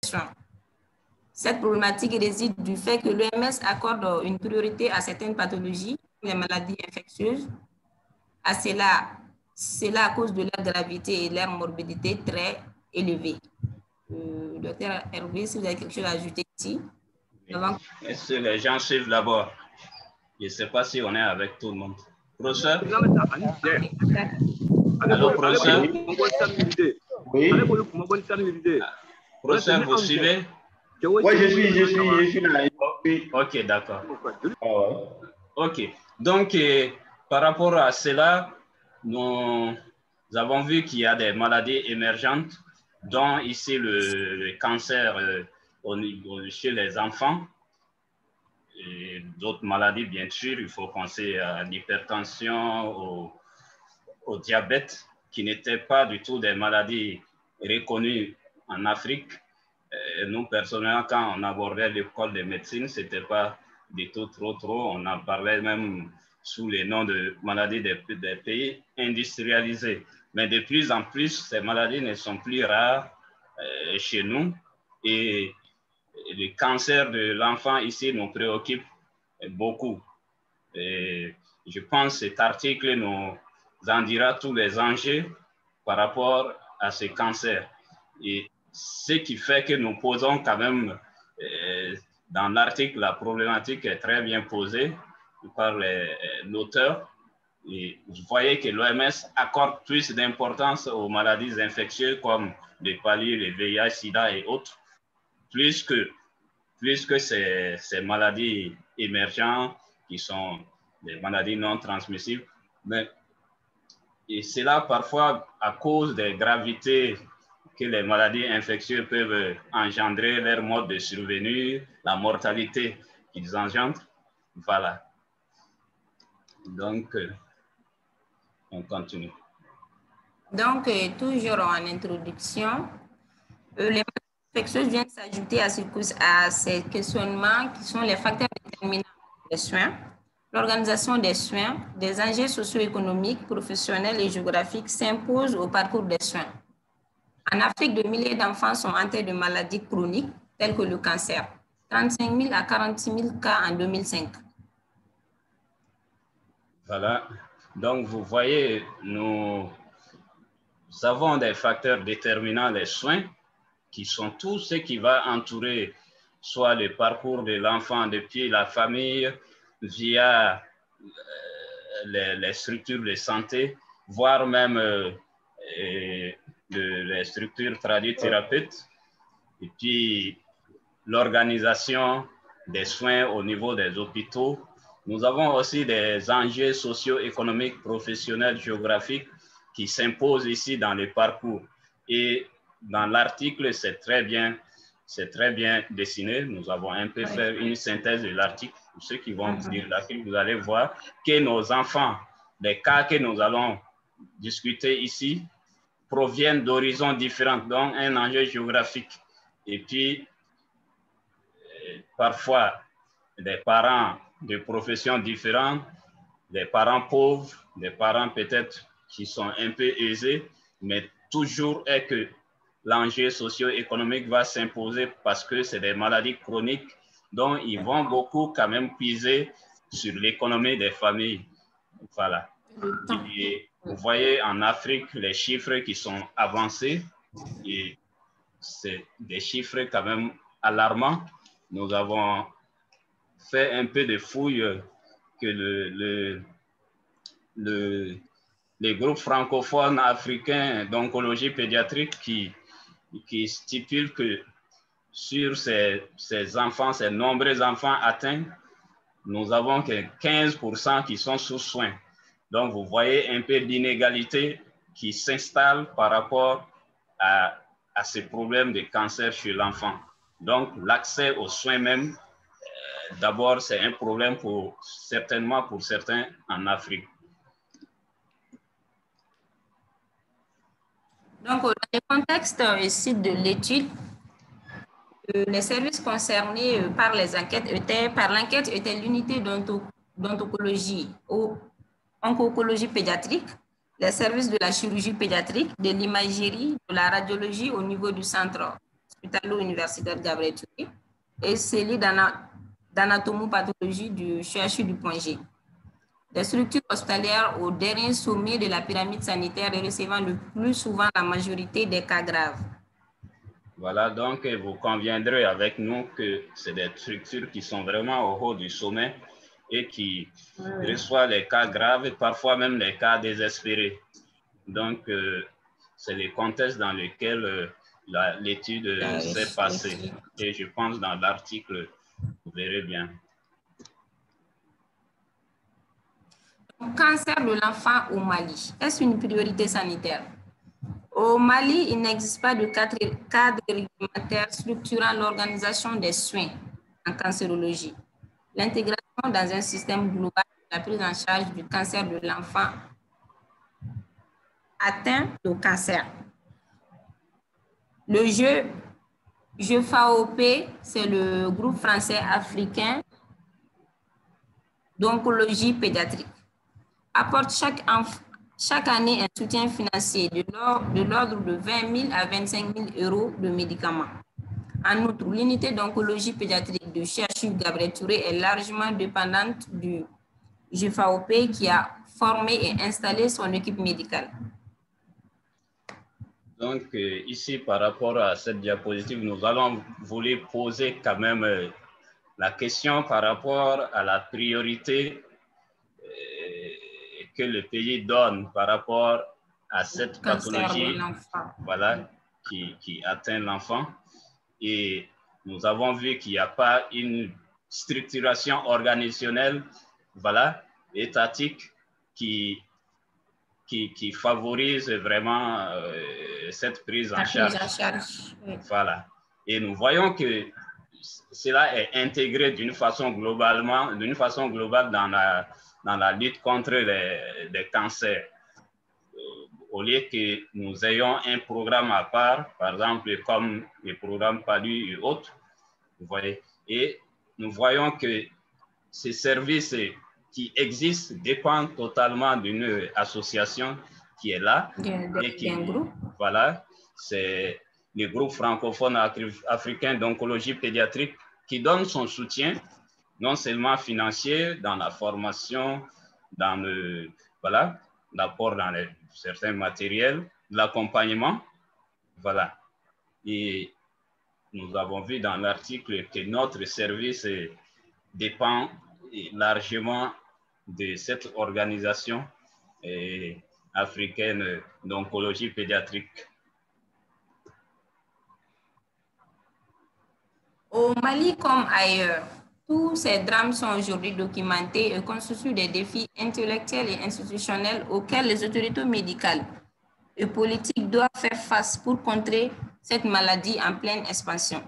soins. Cette problématique réside du fait que l'OMS accorde une priorité à certaines pathologies, les maladies infectieuses. Cela à cause de leur gravité et leur morbidité très élevée. Docteur Hervé, si vous avez quelque chose à ajouter ici. Est-ce que les gens suivent d'abord? Je ne sais pas si on est avec tout le monde. Professeur? Allô, professeur? Oui. Professeur, vous suivez? Oui, je suis là. Oui. Ok, d'accord. Ah ouais. Ok. Donc, par rapport à cela, nous avons vu qu'il y a des maladies émergentes, dont ici le cancer chez les enfants et d'autres maladies, bien sûr. Il faut penser à l'hypertension, au diabète, qui n'étaient pas du tout des maladies reconnues en Afrique. Nous, personnellement, quand on abordait l'école de médecine, ce n'était pas du tout trop. On en parlait même sous les noms de maladies des pays industrialisés. Mais de plus en plus, ces maladies ne sont plus rares chez nous. Et le cancer de l'enfant ici nous préoccupe beaucoup. Et je pense que cet article nous en dira tous les enjeux par rapport à ce cancer. Et ce qui fait que nous posons quand même dans l'article, la problématique est très bien posée par l'auteur. Et vous voyez que l'OMS accorde plus d'importance aux maladies infectieuses comme le palu, le VIH, SIDA et autres, plus que ces maladies émergentes qui sont des maladies non transmissibles. Et cela parfois à cause des gravités que les maladies infectieuses peuvent engendrer, leur mode de survenue, la mortalité qu'ils engendrent. Voilà. Donc, on continue. Donc, toujours en introduction, les maladies infectieuses viennent s'ajouter à ces questionnements qui sont les facteurs déterminants des soins, l'organisation des soins, des enjeux socio-économiques, professionnels et géographiques s'imposent au parcours des soins. En Afrique, de milliers d'enfants sont atteints de maladies chroniques telles que le cancer, 35 000 à 46 000 cas en 2005. Voilà. Donc, vous voyez, nous avons des facteurs déterminants des soins qui sont tout ce qui va entourer soit le parcours de l'enfant depuis la famille, via les structures de santé, voire même les structures tradithérapeutes, et puis l'organisation des soins au niveau des hôpitaux. Nous avons aussi des enjeux socio-économiques, professionnels, géographiques qui s'imposent ici dans le parcours. Et dans l'article, c'est très bien dessiné. Nous avons un peu fait une synthèse de l'article. Pour ceux qui vont lire l'article, vous allez voir que nos enfants, les cas que nous allons discuter ici, proviennent d'horizons différents, donc un enjeu géographique. Et puis, parfois, des parents de professions différentes, des parents pauvres, des parents peut-être qui sont un peu aisés, mais toujours est que l'enjeu socio-économique va s'imposer parce que c'est des maladies chroniques dont ils vont beaucoup quand même puiser sur l'économie des familles. Voilà. Et vous voyez en Afrique les chiffres qui sont avancés et c'est des chiffres quand même alarmants. Nous avons fait un peu de fouille que les groupes francophones africains d'oncologie pédiatrique qui stipule que sur ces enfants, ces nombreux enfants atteints, nous avons que 15% qui sont sous soins. Donc, vous voyez un peu d'inégalité qui s'installe par rapport à ces problèmes de cancer chez l'enfant. Donc, l'accès aux soins même, d'abord, c'est un problème certainement pour certains en Afrique. Donc, dans le contexte ici de l'étude, les services concernés par l'enquête étaient l'unité d'oncologie ou oncologie pédiatrique, les services de la chirurgie pédiatrique, de l'imagerie, de la radiologie au niveau du centre hospitalo-universitaire Gabriel Touré et celui d'anatomopathologie du CHU du Point G. Des structures hospitalières au dernier sommet de la pyramide sanitaire et recevant le plus souvent la majorité des cas graves. Voilà, donc vous conviendrez avec nous que c'est des structures qui sont vraiment au haut du sommet et qui reçoivent les cas graves et parfois même les cas désespérés. Donc, c'est le contexte dans lequel l'étude s'est passée. Et je pense dans l'article, vous verrez bien. Cancer de l'enfant au Mali, est-ce une priorité sanitaire? Au Mali, il n'existe pas de cadre réglementaire structurant l'organisation des soins en cancérologie. L'intégration dans un système global de la prise en charge du cancer de l'enfant atteint de cancer. Le GFAOP, c'est le groupe français africain d'oncologie pédiatrique, apporte chaque année un soutien financier de l'ordre de 20 000 à 25 000 euros de médicaments. En outre, l'unité d'oncologie pédiatrique de CHU Gabriel Touré est largement dépendante du GFAOP qui a formé et installé son équipe médicale. Donc, ici, par rapport à cette diapositive, nous allons vouloir poser quand même la question par rapport à la priorité que le pays donne par rapport à cette pathologie, voilà, qui atteint l'enfant. Et nous avons vu qu'il n'y a pas une structuration organisationnelle, voilà, étatique qui favorise vraiment cette prise en charge. Voilà. Et nous voyons que cela est intégré d'une façon globale dans la lutte contre les cancers. Au lieu que nous ayons un programme à part, par exemple comme le programme PALU et autres, vous voyez, et nous voyons que ces services qui existent dépendent totalement d'une association qui est là. Et qui, voilà, c'est le groupe francophone africain d'oncologie pédiatrique qui donne son soutien, non seulement financier, dans la formation, dans le, voilà, l'apport dans certains matériels, l'accompagnement, voilà. Et nous avons vu dans l'article que notre service dépend largement de cette organisation africaine d'oncologie pédiatrique. Au Mali comme ailleurs, tous ces drames sont aujourd'hui documentés et constituent des défis intellectuels et institutionnels auxquels les autorités médicales et politiques doivent faire face pour contrer cette maladie en pleine expansion.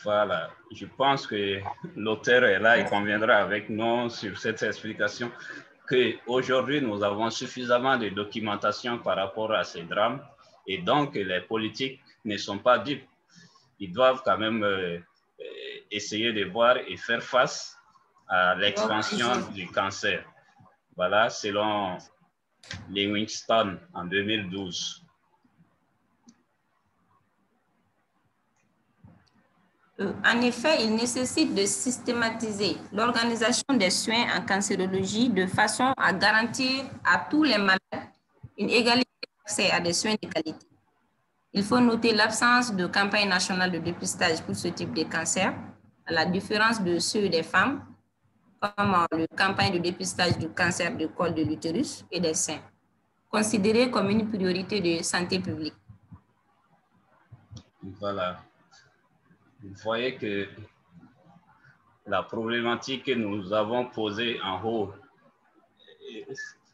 Voilà, je pense que l'auteur est là et conviendra avec nous sur cette explication qu'aujourd'hui, nous avons suffisamment de documentation par rapport à ces drames et donc les politiques ne sont pas dupes. Ils doivent quand même essayer de voir et faire face à l'expansion du cancer. Voilà, selon Livingstone en 2012. En effet, il nécessite de systématiser l'organisation des soins en cancérologie de façon à garantir à tous les malades une égalité d'accès à des soins de qualité. Il faut noter l'absence de campagne nationale de dépistage pour ce type de cancer, à la différence de ceux des femmes, comme la campagne de dépistage du cancer du col de l'utérus et des seins, considérée comme une priorité de santé publique. Voilà. Vous voyez que la problématique que nous avons posée en haut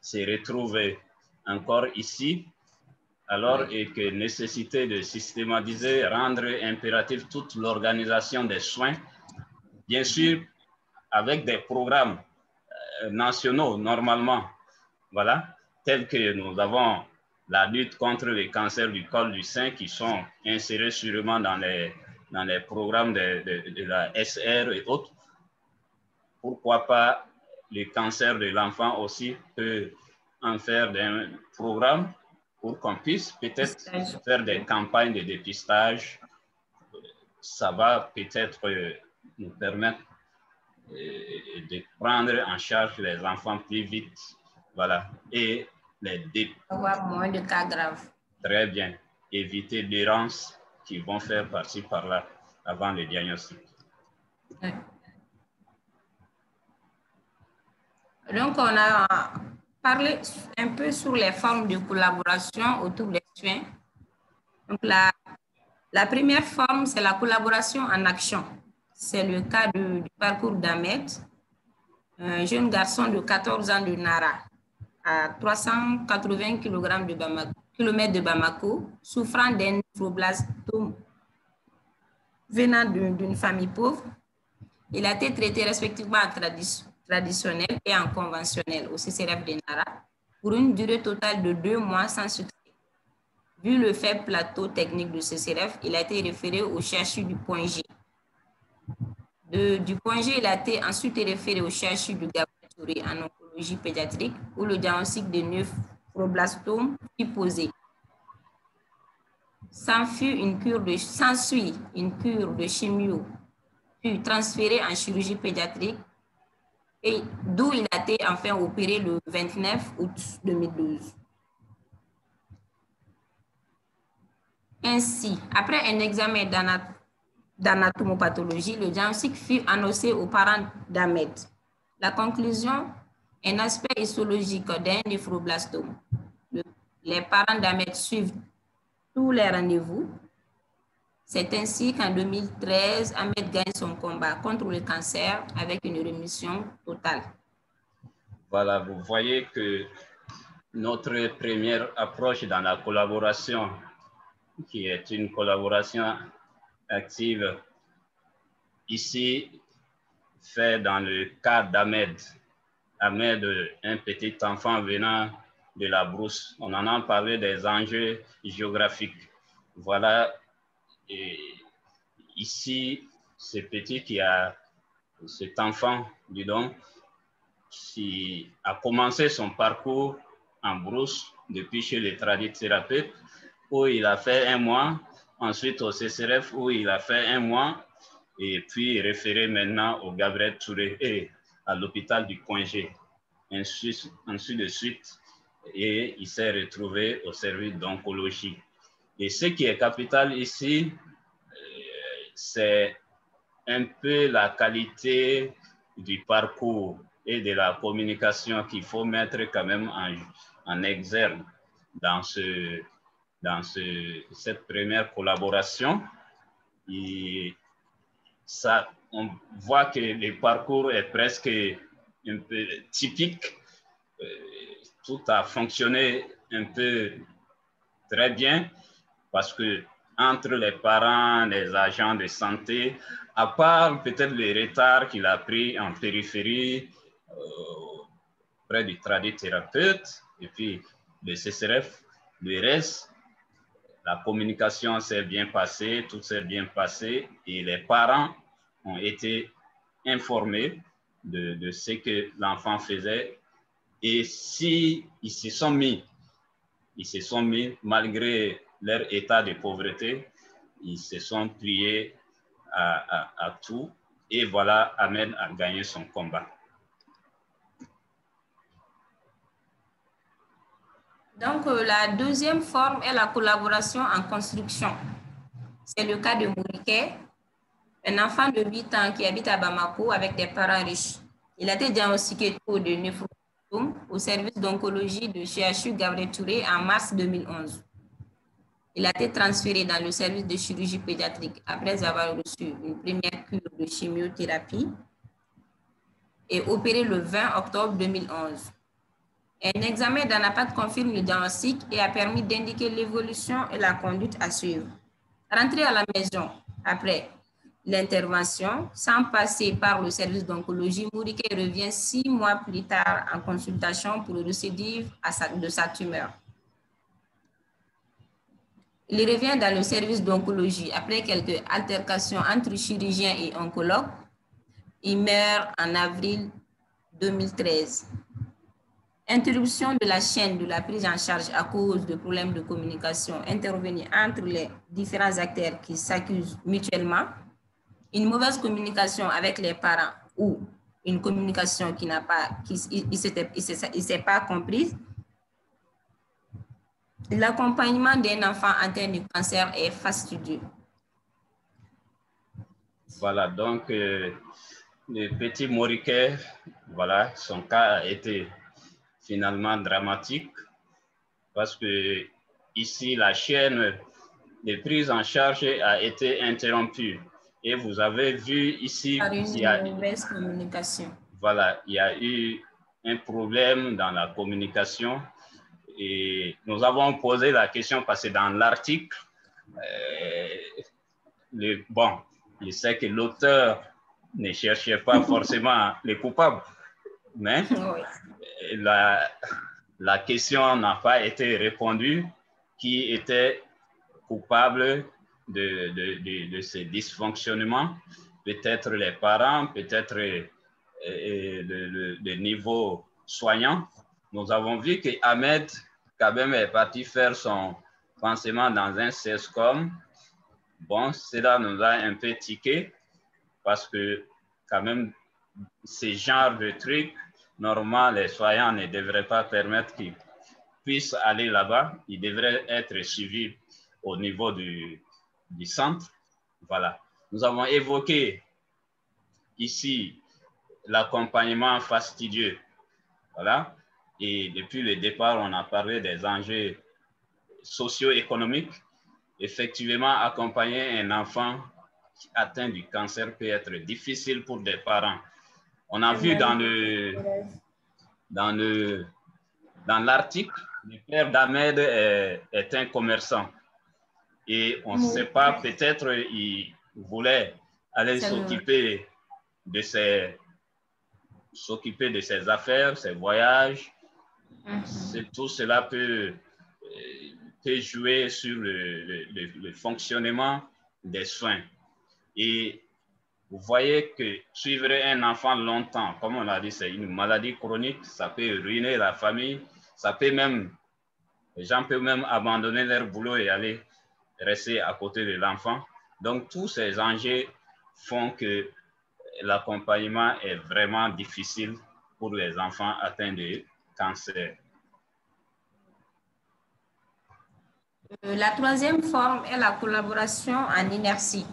s'est retrouvée encore ici, alors et que nécessité de systématiser, rendre impératif toute l'organisation des soins, bien sûr avec des programmes nationaux normalement, voilà, tels que nous avons la lutte contre les cancers du col du sein qui sont insérés sûrement dans les programmes de la SR et autres. Pourquoi pas le cancer de l'enfant aussi peut en faire d'un programme pour qu'on puisse peut-être faire des campagnes de dépistage. Ça va peut-être nous permettre de prendre en charge les enfants plus vite, voilà, et avoir moins de cas graves. Très bien, éviter l'errance qui vont faire par-ci par-là avant le diagnostic. Oui. Donc, on a parlé un peu sur les formes de collaboration autour des soins. Donc, la première forme, c'est la collaboration en action. C'est le cas du parcours d'Ahmed, un jeune garçon de 14 ans de Nara, à 380 km de Bamako, souffrant d'un néphroblastome venant d'une famille pauvre. Il a été traité respectivement en traditionnel et en conventionnel au CCRF de Nara pour une durée totale de 2 mois sans succès. Vu le faible plateau technique de CCRF, il a été référé au CHU du Point G. Du Point G, il a été ensuite référé au CHU du Gabriel Touré en oncologie pédiatrique où le diagnostic de néphroblastome fut posé. S'ensuit une cure de chimio, puis transféré en chirurgie pédiatrique, et d'où il a été enfin opéré le 29 août 2012. Ainsi, après un examen d'anatomopathologie, le diagnostic fut annoncé aux parents d'Ahmed. La conclusion, un aspect histologique d'un néphroblastome. Les parents d'Ahmed suivent tous les rendez-vous. C'est ainsi qu'en 2013, Ahmed gagne son combat contre le cancer avec une rémission totale. Voilà, vous voyez que notre première approche dans la collaboration, qui est une collaboration active, ici, fait dans le cas d'Ahmed. Ahmed, un petit enfant venant de la brousse. On en a parlé des enjeux géographiques. Voilà, et ici, cet enfant, disons, qui a commencé son parcours en brousse depuis chez les tradithérapeutes, où il a fait 1 mois, ensuite au CCRF, où il a fait 1 mois, et puis référé maintenant au Gabriel Touré et à l'hôpital du Point G, ainsi de suite, et il s'est retrouvé au service d'oncologie. Et ce qui est capital ici, c'est un peu la qualité du parcours et de la communication qu'il faut mettre quand même en exergue dans cette première collaboration. Et ça, on voit que le parcours est presque un peu typique. Tout a fonctionné un peu très bien parce que entre les parents, les agents de santé, à part peut-être le retard qu'il a pris en périphérie près du tradithérapeute et puis le CCRF, le reste, la communication s'est bien passée, tout s'est bien passé et les parents ont été informés de ce que l'enfant faisait. Et si ils se sont mis malgré leur état de pauvreté, ils se sont pliés à tout. Et voilà, Ahmed a gagné son combat. Donc, la deuxième forme est la collaboration en construction. C'est le cas de Mouriké, un enfant de 8 ans qui habite à Bamako avec des parents riches. Il a été diagnostiqué tôt de néphroblastome au service d'oncologie de CHU Gabriel Touré en mars 2011. Il a été transféré dans le service de chirurgie pédiatrique après avoir reçu une première cure de chimiothérapie et opéré le 20 octobre 2011. Un examen d'anapath confirme le diagnostic et a permis d'indiquer l'évolution et la conduite à suivre. Rentré à la maison après l'intervention, sans passer par le service d'oncologie, Mouriké revient 6 mois plus tard en consultation pour le récidive de sa tumeur. Il revient dans le service d'oncologie après quelques altercations entre chirurgiens et oncologues. Il meurt en avril 2013. Interruption de la chaîne de la prise en charge à cause de problèmes de communication intervenus entre les différents acteurs qui s'accusent mutuellement. Une mauvaise communication avec les parents ou une communication qui n'a pas, il s'est pas comprise. L'accompagnement d'un enfant atteint du cancer est fastidieux. Voilà, donc le petit Moriquet, voilà, son cas a été finalement dramatique parce que ici, la chaîne de prise en charge a été interrompue. Et vous avez vu ici Par une qu'il y a mauvaise communication. Voilà, il y a eu un problème dans la communication et nous avons posé la question parce que dans l'article, bon, je sais que l'auteur ne cherchait pas forcément les coupables, mais Oui. la question n'a pas été répondue qui était coupable de ces dysfonctionnements, peut-être les parents, peut-être le niveau soignant. Nous avons vu que Ahmed, quand même, est parti faire son pansement dans un CESCOM. Bon, cela nous a un peu tiqué parce que, quand même, ces genres de trucs, normalement, les soignants ne devraient pas permettre qu'ils puissent aller là-bas. Ils devraient être suivis au niveau du centre. Voilà. Nous avons évoqué ici l'accompagnement fastidieux. Voilà. Et depuis le départ, on a parlé des enjeux socio-économiques. Effectivement, accompagner un enfant atteint du cancer peut être difficile pour des parents. On a vu dans l'article, le père d'Ahmed est un commerçant. Et on ne sait pas, peut-être il voulait aller s'occuper de ses affaires, ses voyages. Tout cela peut jouer sur le fonctionnement des soins. Et vous voyez que suivre un enfant longtemps, comme on l'a dit, c'est une maladie chronique, ça peut ruiner la famille, ça peut même, les gens peuvent même abandonner leur boulot et aller rester à côté de l'enfant. Donc, tous ces enjeux font que l'accompagnement est vraiment difficile pour les enfants atteints de cancer. La troisième forme est la collaboration en inertie.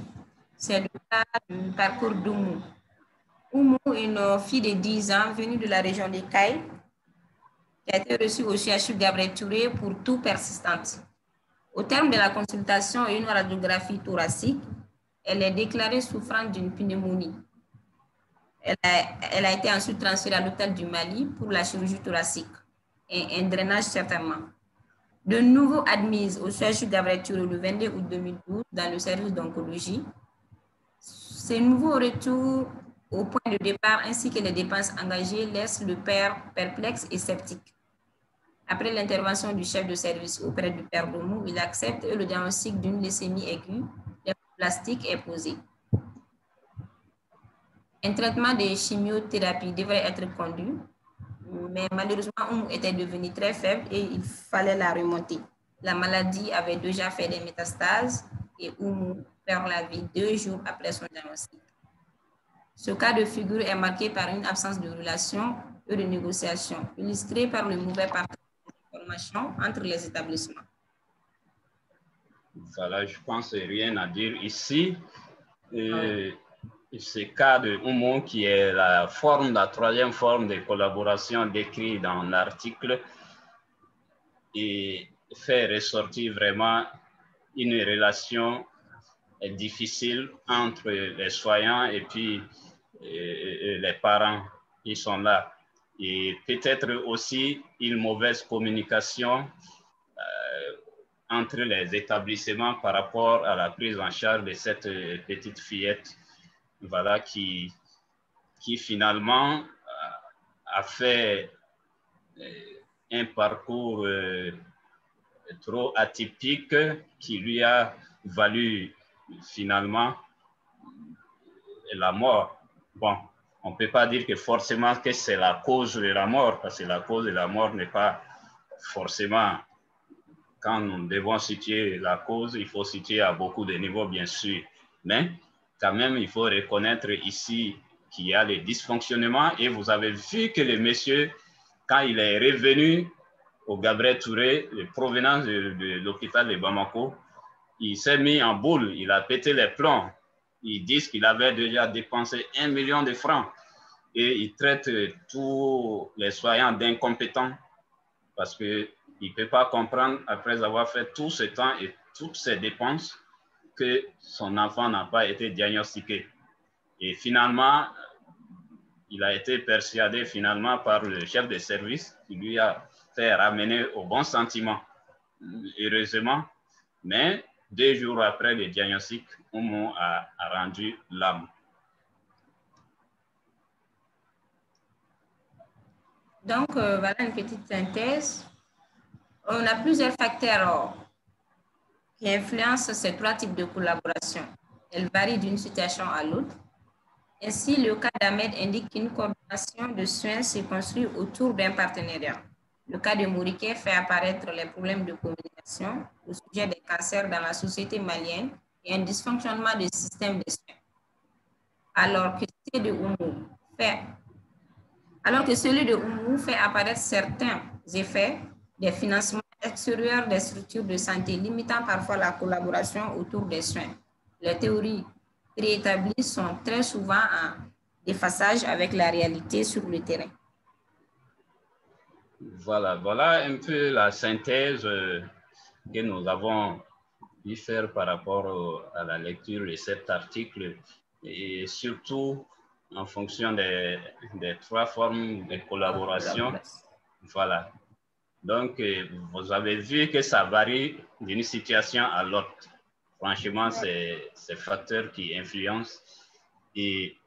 C'est le cas du parcours d'Oumou. Oumou est une fille de 10 ans venue de la région des Cailles qui a été reçue au CHU Gabriel Touré pour toux persistante. Au terme de la consultation et une radiographie thoracique, elle est déclarée souffrante d'une pneumonie. Elle a été ensuite transférée à l'hôpital du Mali pour la chirurgie thoracique et un drainage certainement. De nouveau admise au CHU Gabriel Touré le 22 août 2012 dans le service d'oncologie. Ces nouveaux retours au point de départ ainsi que les dépenses engagées laissent le père perplexe et sceptique. Après l'intervention du chef de service auprès du père Domou, il accepte et le diagnostic d'une leucémie aiguë plastique est posé. Un traitement de chimiothérapie devrait être conduit, mais malheureusement, Oumou était devenu très faible et il fallait la remonter. La maladie avait déjà fait des métastases et Oumou perd la vie 2 jours après son diagnostic. Ce cas de figure est marqué par une absence de relation et de négociation, illustrée par le mauvais partage d'informations entre les établissements. Voilà, je pense rien à dire ici. Ce cas de Oumou, qui est la troisième forme de collaboration décrite dans l'article, et fait ressortir vraiment une relation difficile entre les soignants et puis les parents qui sont là. Et peut-être aussi une mauvaise communication entre les établissements par rapport à la prise en charge de cette petite fillette, voilà, qui finalement a fait un parcours trop atypique qui lui a valu finalement la mort. Bon, on ne peut pas dire que forcément que c'est la cause de la mort, parce que la cause de la mort n'est pas forcément, quand nous devons situer la cause, il faut situer à beaucoup de niveaux, bien sûr. Mais quand même, il faut reconnaître ici qu'il y a des dysfonctionnements. Et vous avez vu que le monsieur, quand il est revenu au Gabriel Touré, provenant de l'hôpital de Bamako, il s'est mis en boule, il a pété les plombs. Ils disent qu'il avait déjà dépensé 1 million de francs et il traite tous les soignants d'incompétents parce qu'il ne peut pas comprendre, après avoir fait tout ce temps et toutes ces dépenses, que son enfant n'a pas été diagnostiqué. Et finalement, il a été persuadé finalement par le chef de service qui lui a fait ramener au bon sentiment, heureusement. Mais 2 jours après le diagnostic, Oumou a rendu l'âme. Donc, voilà une petite synthèse. On a plusieurs facteurs qui influencent ces 3 types de collaboration. Elles varient d'une situation à l'autre. Ainsi, le cas d'Ahmed indique qu'une coordination de soins se construit autour d'un partenariat. Le cas de Moriké fait apparaître les problèmes de communication au sujet des cancers dans la société malienne et un dysfonctionnement du système de soins. Alors que celui de Oumou fait apparaître certains effets des financements extérieurs des structures de santé, limitant parfois la collaboration autour des soins. Les théories préétablies sont très souvent en déphasage avec la réalité sur le terrain. Voilà un peu la synthèse que nous avons pu faire par rapport à la lecture de cet article et surtout en fonction des 3 formes de collaboration. Voilà. Donc, vous avez vu que ça varie d'une situation à l'autre. Franchement, c'est ces facteurs qui influencent. Et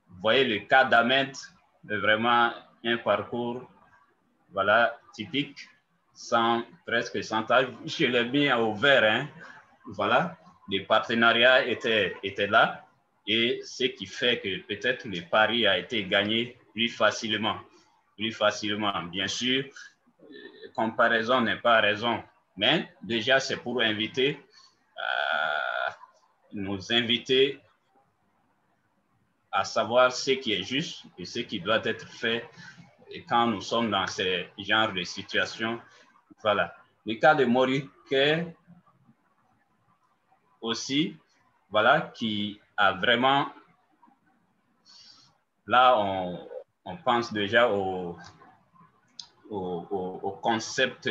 vous voyez le cas d'Ahmed, vraiment un parcours voilà, typique, presque sans tâche. Je l'ai mis au vert. Hein. Voilà, les partenariats étaient là. Et ce qui fait que peut-être le pari a été gagné plus facilement. Bien sûr, comparaison n'est pas raison. Mais déjà, c'est pour nous inviter à savoir ce qui est juste et ce qui doit être fait quand nous sommes dans ce genre de situation. Voilà. Le cas de Moriké aussi, voilà, qui a vraiment, là, on pense déjà au concept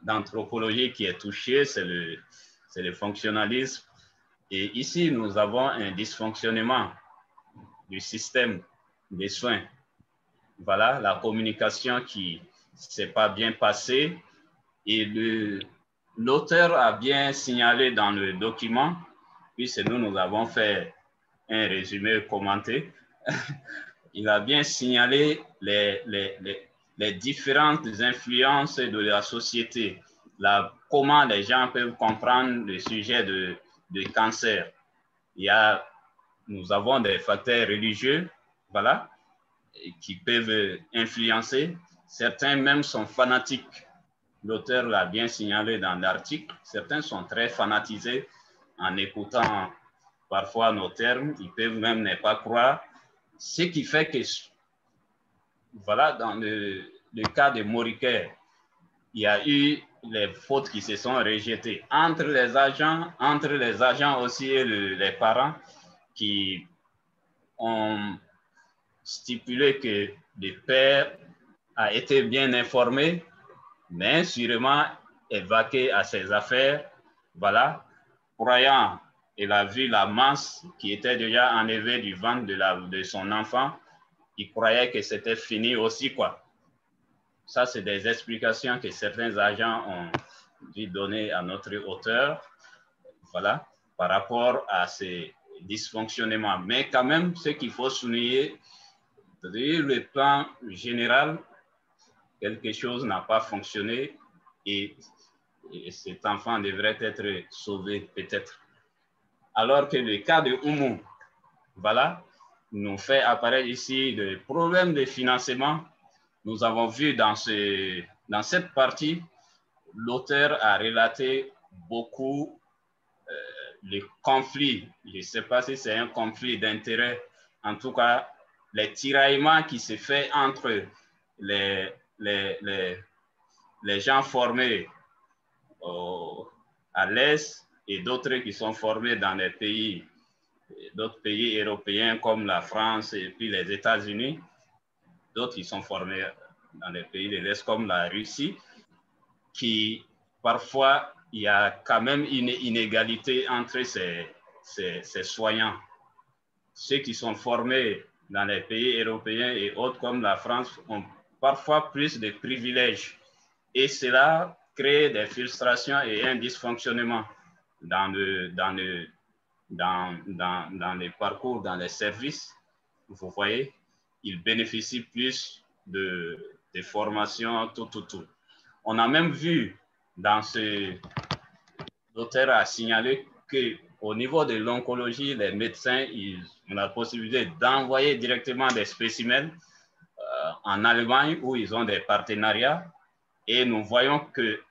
d'anthropologie qui est touché, c'est le fonctionnalisme. Et ici, nous avons un dysfonctionnement du système des soins. Voilà, la communication qui ne s'est pas bien passée et l'auteur a bien signalé dans le document, puisque nous avons fait un résumé commenté, il a bien signalé les différentes influences de la société, comment les gens peuvent comprendre le sujet de cancer. Nous avons des facteurs religieux, voilà, qui peuvent influencer. Certains même sont fanatiques. L'auteur l'a bien signalé dans l'article. Certains sont très fanatisés en écoutant parfois nos termes. Ils peuvent même ne pas croire. Ce qui fait que, voilà, dans le cas de Moriké, il y a eu les fautes qui se sont rejetées entre les agents aussi et les parents qui ont stipulé que le père a été bien informé, mais sûrement évacué à ses affaires, voilà, croyant, il a vu la masse qui était déjà enlevée du ventre de son enfant, il croyait que c'était fini aussi, quoi. Ça, c'est des explications que certains agents ont dû donner à notre auteur, voilà, par rapport à ces dysfonctionnements. Mais quand même, ce qu'il faut souligner, le plan général, quelque chose n'a pas fonctionné et cet enfant devrait être sauvé peut-être. Alors que le cas de Oumou, voilà, nous fait apparaître ici des problèmes de financement. Nous avons vu dans cette partie, l'auteur a relaté beaucoup les conflits. Je ne sais pas si c'est un conflit d'intérêt. En tout cas, les tiraillements qui se fait entre les gens formés à l'Est et d'autres qui sont formés dans les pays, d'autres pays européens comme la France et puis les États-Unis, d'autres qui sont formés dans les pays de l'Est comme la Russie, qui parfois, il y a quand même une inégalité entre ces soignants. Ceux qui sont formés dans les pays européens et autres comme la France ont parfois plus de privilèges. Et cela crée des frustrations et un dysfonctionnement dans les parcours, dans les services. Vous voyez, ils bénéficient plus de formations, tout. On a même vu l'auteur a signalé qu'au niveau de l'oncologie, les médecins ont la possibilité d'envoyer directement des spécimens en Allemagne où ils ont des partenariats. Et nous voyons que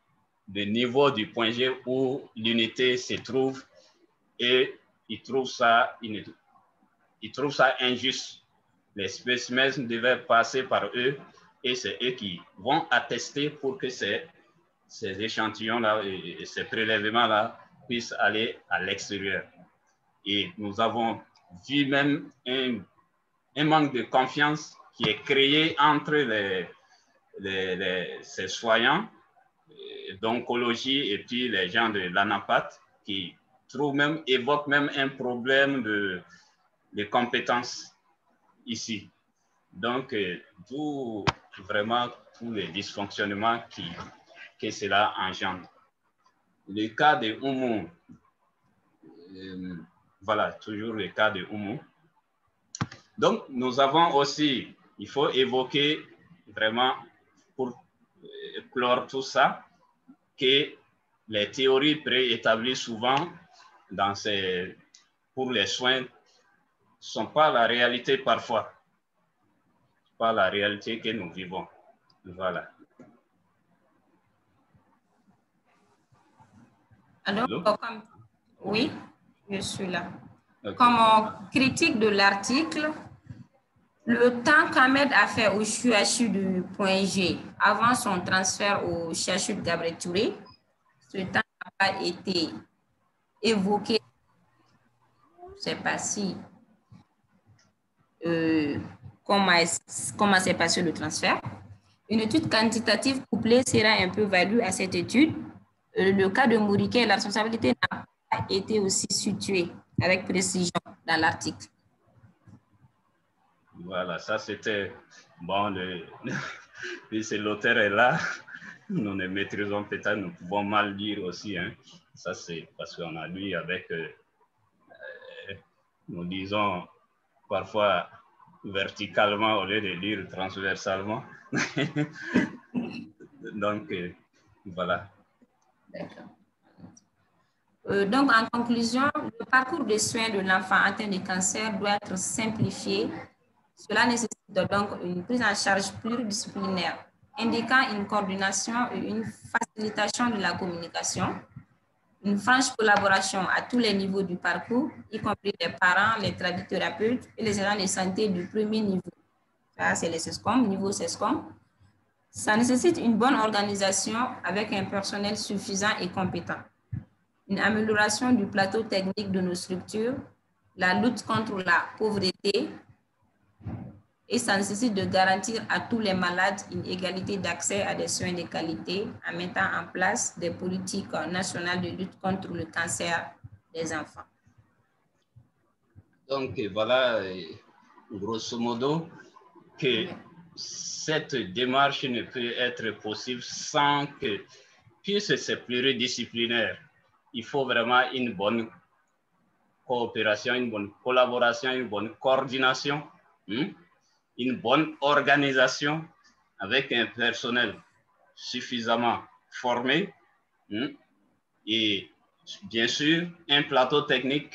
le niveau du point G où l'unité se trouve, et ils trouvent ça injuste. Les spécimens devaient passer par eux et c'est eux qui vont attester pour que ces échantillons-là et ces prélèvements-là puissent aller à l'extérieur. Et nous avons vu même un manque de confiance qui est créé entre ces soignants d'oncologie et puis les gens de l'ANAPAT qui évoquent même un problème de compétences ici. Donc, d'où vraiment tous les dysfonctionnements que cela engendre. Le cas de Oumou, voilà, toujours le cas de Oumou. Donc, nous avons aussi, il faut évoquer vraiment, pour clore tout ça, que les théories préétablies souvent pour les soins ne sont pas la réalité parfois. Pas la réalité que nous vivons. Voilà. Alors, oui, je suis là. Okay. Comme critique de l'article, le temps qu'Ahmed a fait au CHU du point G avant son transfert au CHU de Gabriel Touré, ce temps n'a pas été évoqué. Je ne sais pas si comment s'est passé le transfert. Une étude quantitative couplée sera un peu value à cette étude. Le cas de Mouriquet, la responsabilité n'a pas été aussi située avec précision dans l'article. Voilà, ça c'était bon. Si l'auteur est là, nous ne maîtrisons peut-être, nous pouvons mal lire aussi. Hein. Ça c'est parce qu'on a lu avec, nous disons parfois verticalement au lieu de lire transversalement. Donc, voilà. D'accord. Donc, en conclusion, le parcours de soins de l'enfant atteint de cancer doit être simplifié. Cela nécessite donc une prise en charge pluridisciplinaire, indiquant une coordination et une facilitation de la communication, une franche collaboration à tous les niveaux du parcours, y compris les parents, les tradithérapeutes et les agents de santé du premier niveau. Ça, c'est les CESCOM, niveau CESCOM. Ça nécessite une bonne organisation avec un personnel suffisant et compétent, une amélioration du plateau technique de nos structures, la lutte contre la pauvreté, et ça nécessite de garantir à tous les malades une égalité d'accès à des soins de qualité en mettant en place des politiques nationales de lutte contre le cancer des enfants. Donc voilà, grosso modo, que cette démarche ne peut être possible sans que, puisque c'est pluridisciplinaire, il faut vraiment une bonne coopération, une bonne collaboration, une bonne coordination, une bonne organisation avec un personnel suffisamment formé et bien sûr un plateau technique.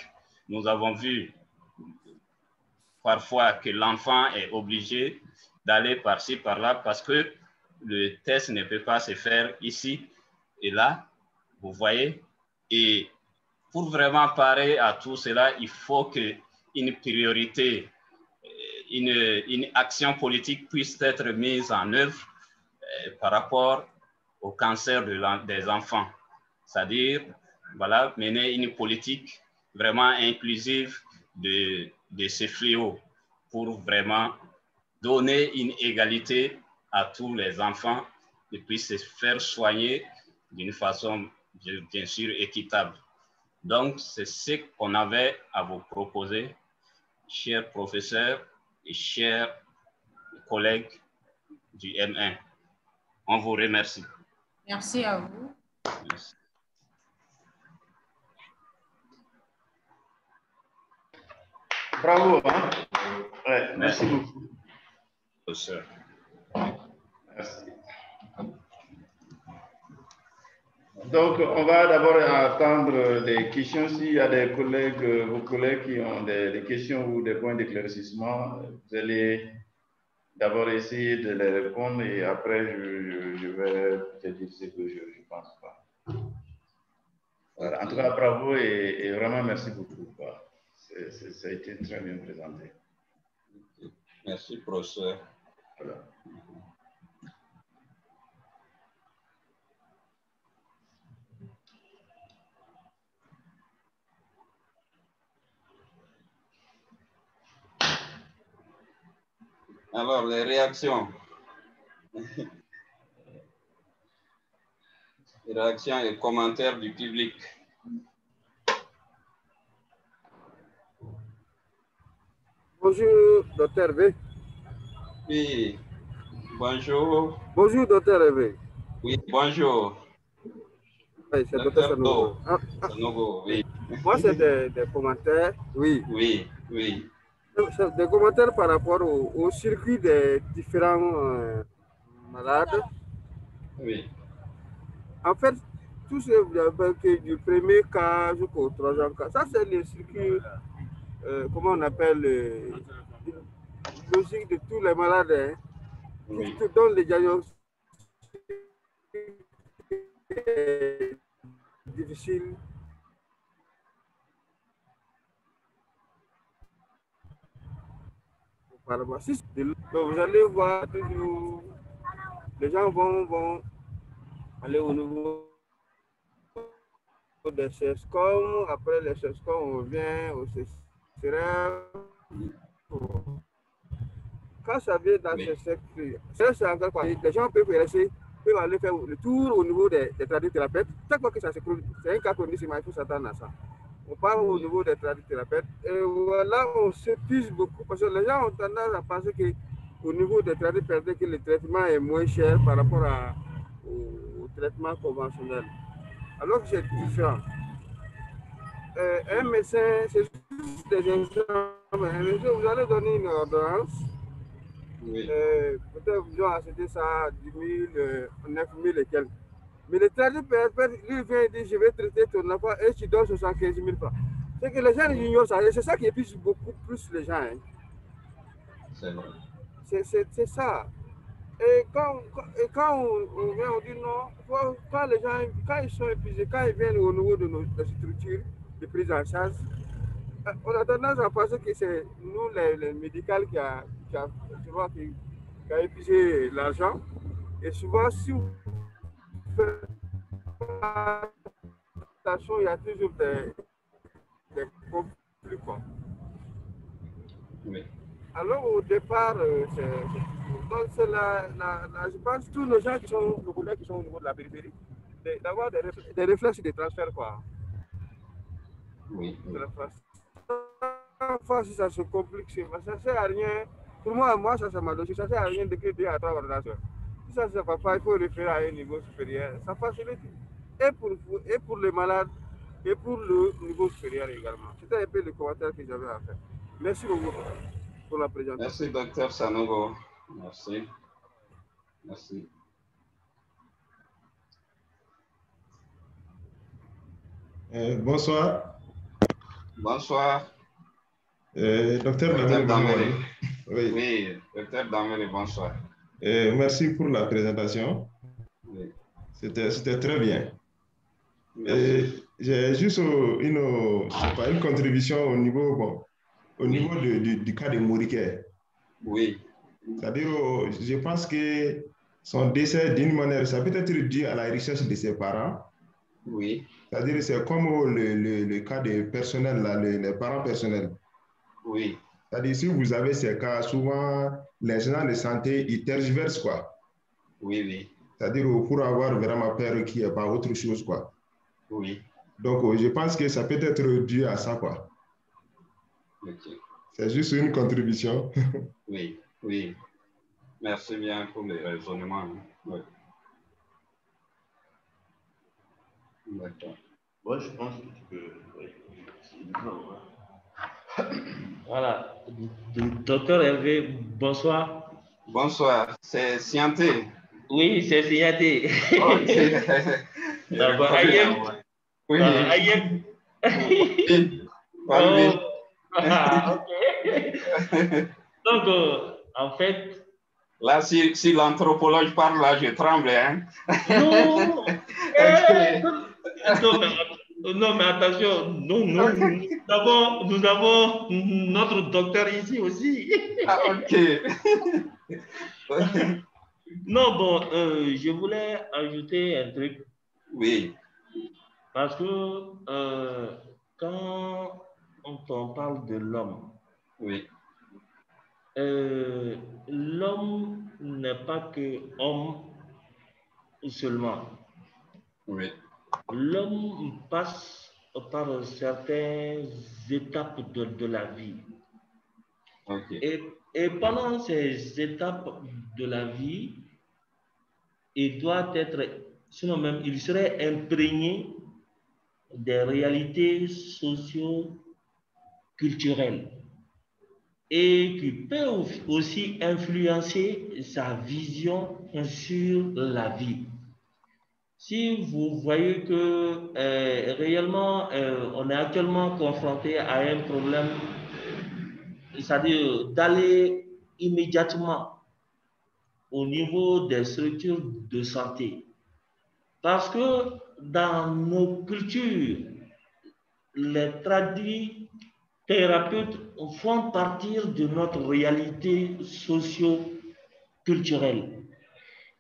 Nous avons vu parfois que l'enfant est obligé d'aller par-ci, par-là, parce que le test ne peut pas se faire ici et là, vous voyez. Et pour vraiment parer à tout cela, il faut qu'une priorité, une action politique puisse être mise en œuvre par rapport au cancer des enfants. C'est-à-dire, voilà, mener une politique vraiment inclusive de ces fléaux pour vraiment donner une égalité à tous les enfants et puis se faire soigner d'une façon, bien sûr, équitable. Donc, c'est ce qu'on avait à vous proposer, chers professeurs et chers collègues du M1. On vous remercie. Merci à vous. Merci. Bravo. Hein? Ouais, merci beaucoup. Professeur. Merci. Donc, on va d'abord attendre des questions. S'il y a des collègues, vos collègues qui ont des questions ou des points d'éclaircissement, vous allez d'abord essayer de les répondre et après, je vais te dire ce que je ne pense pas. Voilà. En tout cas, bravo et vraiment merci beaucoup. Ça a été très bien présenté. Merci, professeur. Voilà. Alors, les réactions. Les réactions et commentaires du public. Bonjour, docteur V. Oui, bonjour. Bonjour, docteur V. Oui, bonjour. Oui, c'est docteur Sanogo. Sanogo, oui. Moi, c'est des commentaires. Oui. Oui, oui. C'est des commentaires par rapport au circuit des différents malades. Oui. En fait, tout ce du premier cas jusqu'au troisième cas, ça, c'est le circuit, comment on appelle, logique de tous les malades, hein, Oui. qui te donnent les diagnostics difficiles. Donc, vous allez voir toujours, les gens vont aller au niveau des CESCOM, après les CESCOM, on revient au CESCREF. Quand ça vient dans ces secteurs, c'est encore quoi. Les gens peuvent rester, peuvent aller faire le tour au niveau des tradithérapeutes. Chaque fois que ça se produit, c'est un cas chronique, il faut s'attendre à ça. On part au niveau des tradithérapeutes et voilà, on s'épuise beaucoup parce que les gens ont tendance à penser qu'au niveau des tradithérapeutes, que le traitement est moins cher par rapport au traitement conventionnel. Alors que c'est différent. Un médecin, c'est juste des examens. Vous allez donner une ordonnance. Oui. Peut-être vous avez acheté ça à 10 000, 9 000 et quelques. Mais le tradithérapeute, lui vient et dit, je vais traiter ton enfant et tu donnes 75 000 francs. C'est que les gens ignorent ça. Et c'est ça qui épuise beaucoup plus les gens. Hein. C'est vrai. C'est ça. Et quand on vient, on dit non, quand les gens, quand ils sont épuisés, quand ils viennent au niveau de nos structures de prise en charge, on a tendance à penser que c'est nous, les médicales, qui a épuisé l'argent. Et souvent, si vous faites attention, il y a toujours des conflits. Oui. Alors, au départ, donc c'est je pense que tous nos gens qui sont, nos collègues qui sont au niveau de la périphérie, d'avoir des réflexes de transfert, quoi. Oui. Parfois, si ça se complique, ça ne sert à rien. Pour moi, ça m'a donné, ça ne sert à rien d'écrire 2 à 3 ordonnances. Si ça ne se fait pas, il faut référer à un niveau supérieur. Ça facilite. Et pour les malades, et pour le niveau supérieur également. C'était un peu le commentaire que j'avais à faire. Merci beaucoup pour la présentation. Merci, docteur Sanogo. Merci. Merci. Bonsoir. Bonsoir. Docteur Damene, oui. Oui, docteur Damene, bonsoir. Merci pour la présentation. Oui. C'était très bien. J'ai juste une contribution au niveau du cas de Moriké. Oui. C'est-à-dire, je pense que son décès, d'une manière, ça peut être dû à la richesse de ses parents. Oui. C'est-à-dire, c'est comme le cas des personnels, là, les parents personnels. Oui. C'est-à-dire, si vous avez ces cas, souvent, les gens de santé, ils tergiversent, quoi. Oui, oui. C'est-à-dire, pour avoir vraiment peur qu'il n'y ait pas autre chose, quoi. Oui. Donc, je pense que ça peut être dû à ça, quoi. Okay. C'est juste une contribution. Oui, oui. Merci bien pour les raisonnements. Oui. D'accord. Moi, je pense que tu peux. Oui. Voilà. Docteur Hervé, bonsoir. Bonsoir, c'est Sianté. Oui, c'est Sianté. Ok. D'abord, Ayem. Oui. Ayem. Oui. Oh. Ok. Donc, en fait. Là, si l'anthropologue parle, là, je tremble, hein? Non. Okay. Non, mais attention, nous avons notre docteur ici aussi. Ah, ok. Non, bon, je voulais ajouter un truc. Oui. Parce que quand on parle de l'homme, oui. L'homme n'est pas que homme seulement. Oui. L'homme passe par certaines étapes de la vie. Okay. Et pendant ces étapes de la vie, il doit être, sinon même, il serait imprégné des réalités socio-culturelles et qui peut aussi influencer sa vision sur la vie. Si vous voyez que réellement on est actuellement confronté à un problème, c'est-à-dire d'aller immédiatement au niveau des structures de santé, parce que dans nos cultures, les tradis thérapeutes font partie de notre réalité socio-culturelle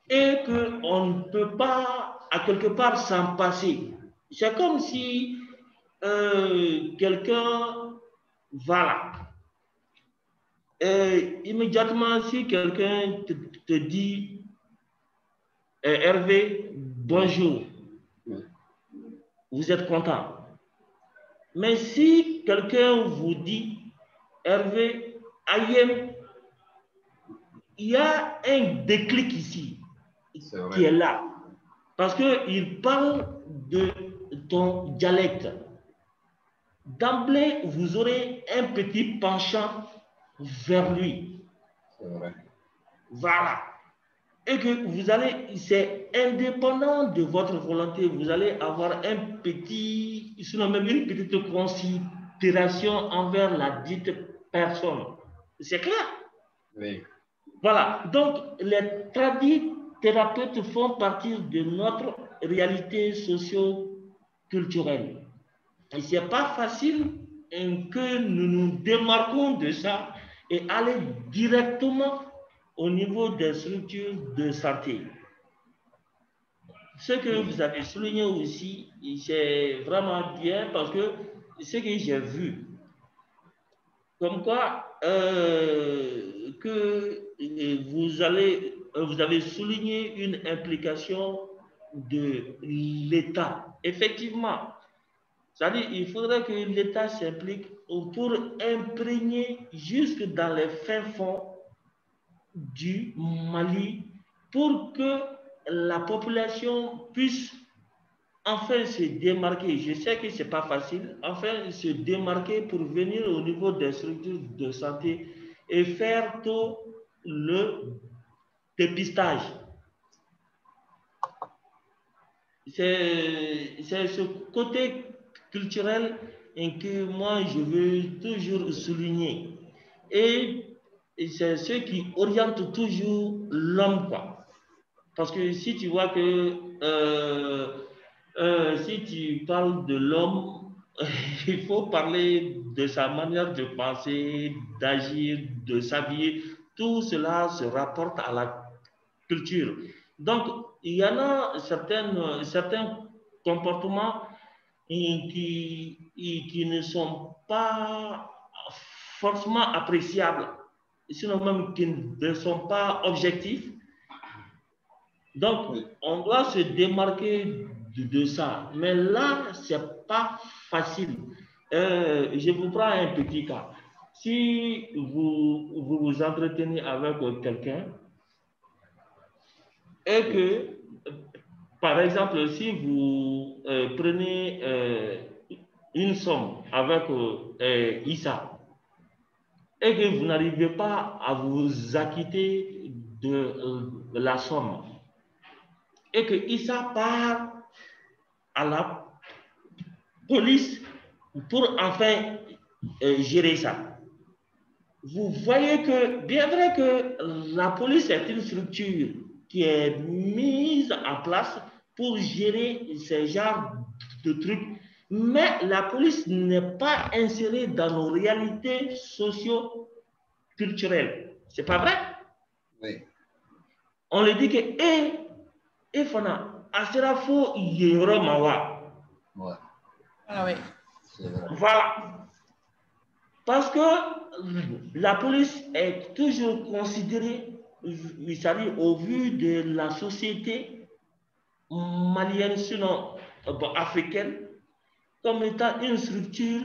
et qu'on ne peut pas, à quelque part, s'en passer. C'est comme si quelqu'un va là. Et immédiatement, si quelqu'un te dit Hervé, bonjour, vous êtes content. Mais si quelqu'un vous dit Hervé, Ayem, il y a un déclic ici qui est là. Parce qu'il parle de ton dialecte. D'emblée, vous aurez un petit penchant vers lui. C'est vrai. Voilà. Et que vous allez, c'est indépendant de votre volonté, vous allez avoir un petit, sinon même une petite considération envers la dite personne. C'est clair? Oui. Voilà. Donc, les thérapeutes font partie de notre réalité socio-culturelle. Et ce n'est pas facile que nous nous démarquons de ça et aller directement au niveau des structures de santé. Ce que vous avez souligné aussi, c'est vraiment bien parce que ce que j'ai vu, comme quoi que vous avez souligné une implication de l'État. Effectivement, c'est-à-dire qu'il faudrait que l'État s'implique pour imprégner jusque dans les fins fonds du Mali pour que la population puisse enfin se démarquer. Je sais que ce n'est pas facile, enfin se démarquer pour venir au niveau des structures de santé et faire tout le dépistage. C'est ce côté culturel que moi je veux toujours souligner. Et c'est ce qui oriente toujours l'homme, quoi. Parce que si tu vois que si tu parles de l'homme, il faut parler de sa manière de penser, d'agir, de s'habiller. Tout cela se rapporte à la culture. Donc, il y en a certains comportements qui ne sont pas forcément appréciables, sinon même qui ne sont pas objectifs. Donc, on doit se démarquer de ça. Mais là, ce n'est pas facile. Je vous prends un petit cas. Si vous vous entretenez avec quelqu'un et que, par exemple, si vous prenez une somme avec Issa et que vous n'arrivez pas à vous acquitter de la somme, et que Issa part à la police pour enfin gérer ça. Vous voyez que, bien vrai que la police est une structure qui est mise en place pour gérer ce genre de trucs, mais la police n'est pas insérée dans nos réalités socio-culturelles. C'est pas vrai? Oui. On lui dit que, Fana, Asera fo yero mawa. Ouais. Ah oui. Voilà. Parce que la police est toujours considérée, au vu de la société malienne, sinon africaine, comme étant une structure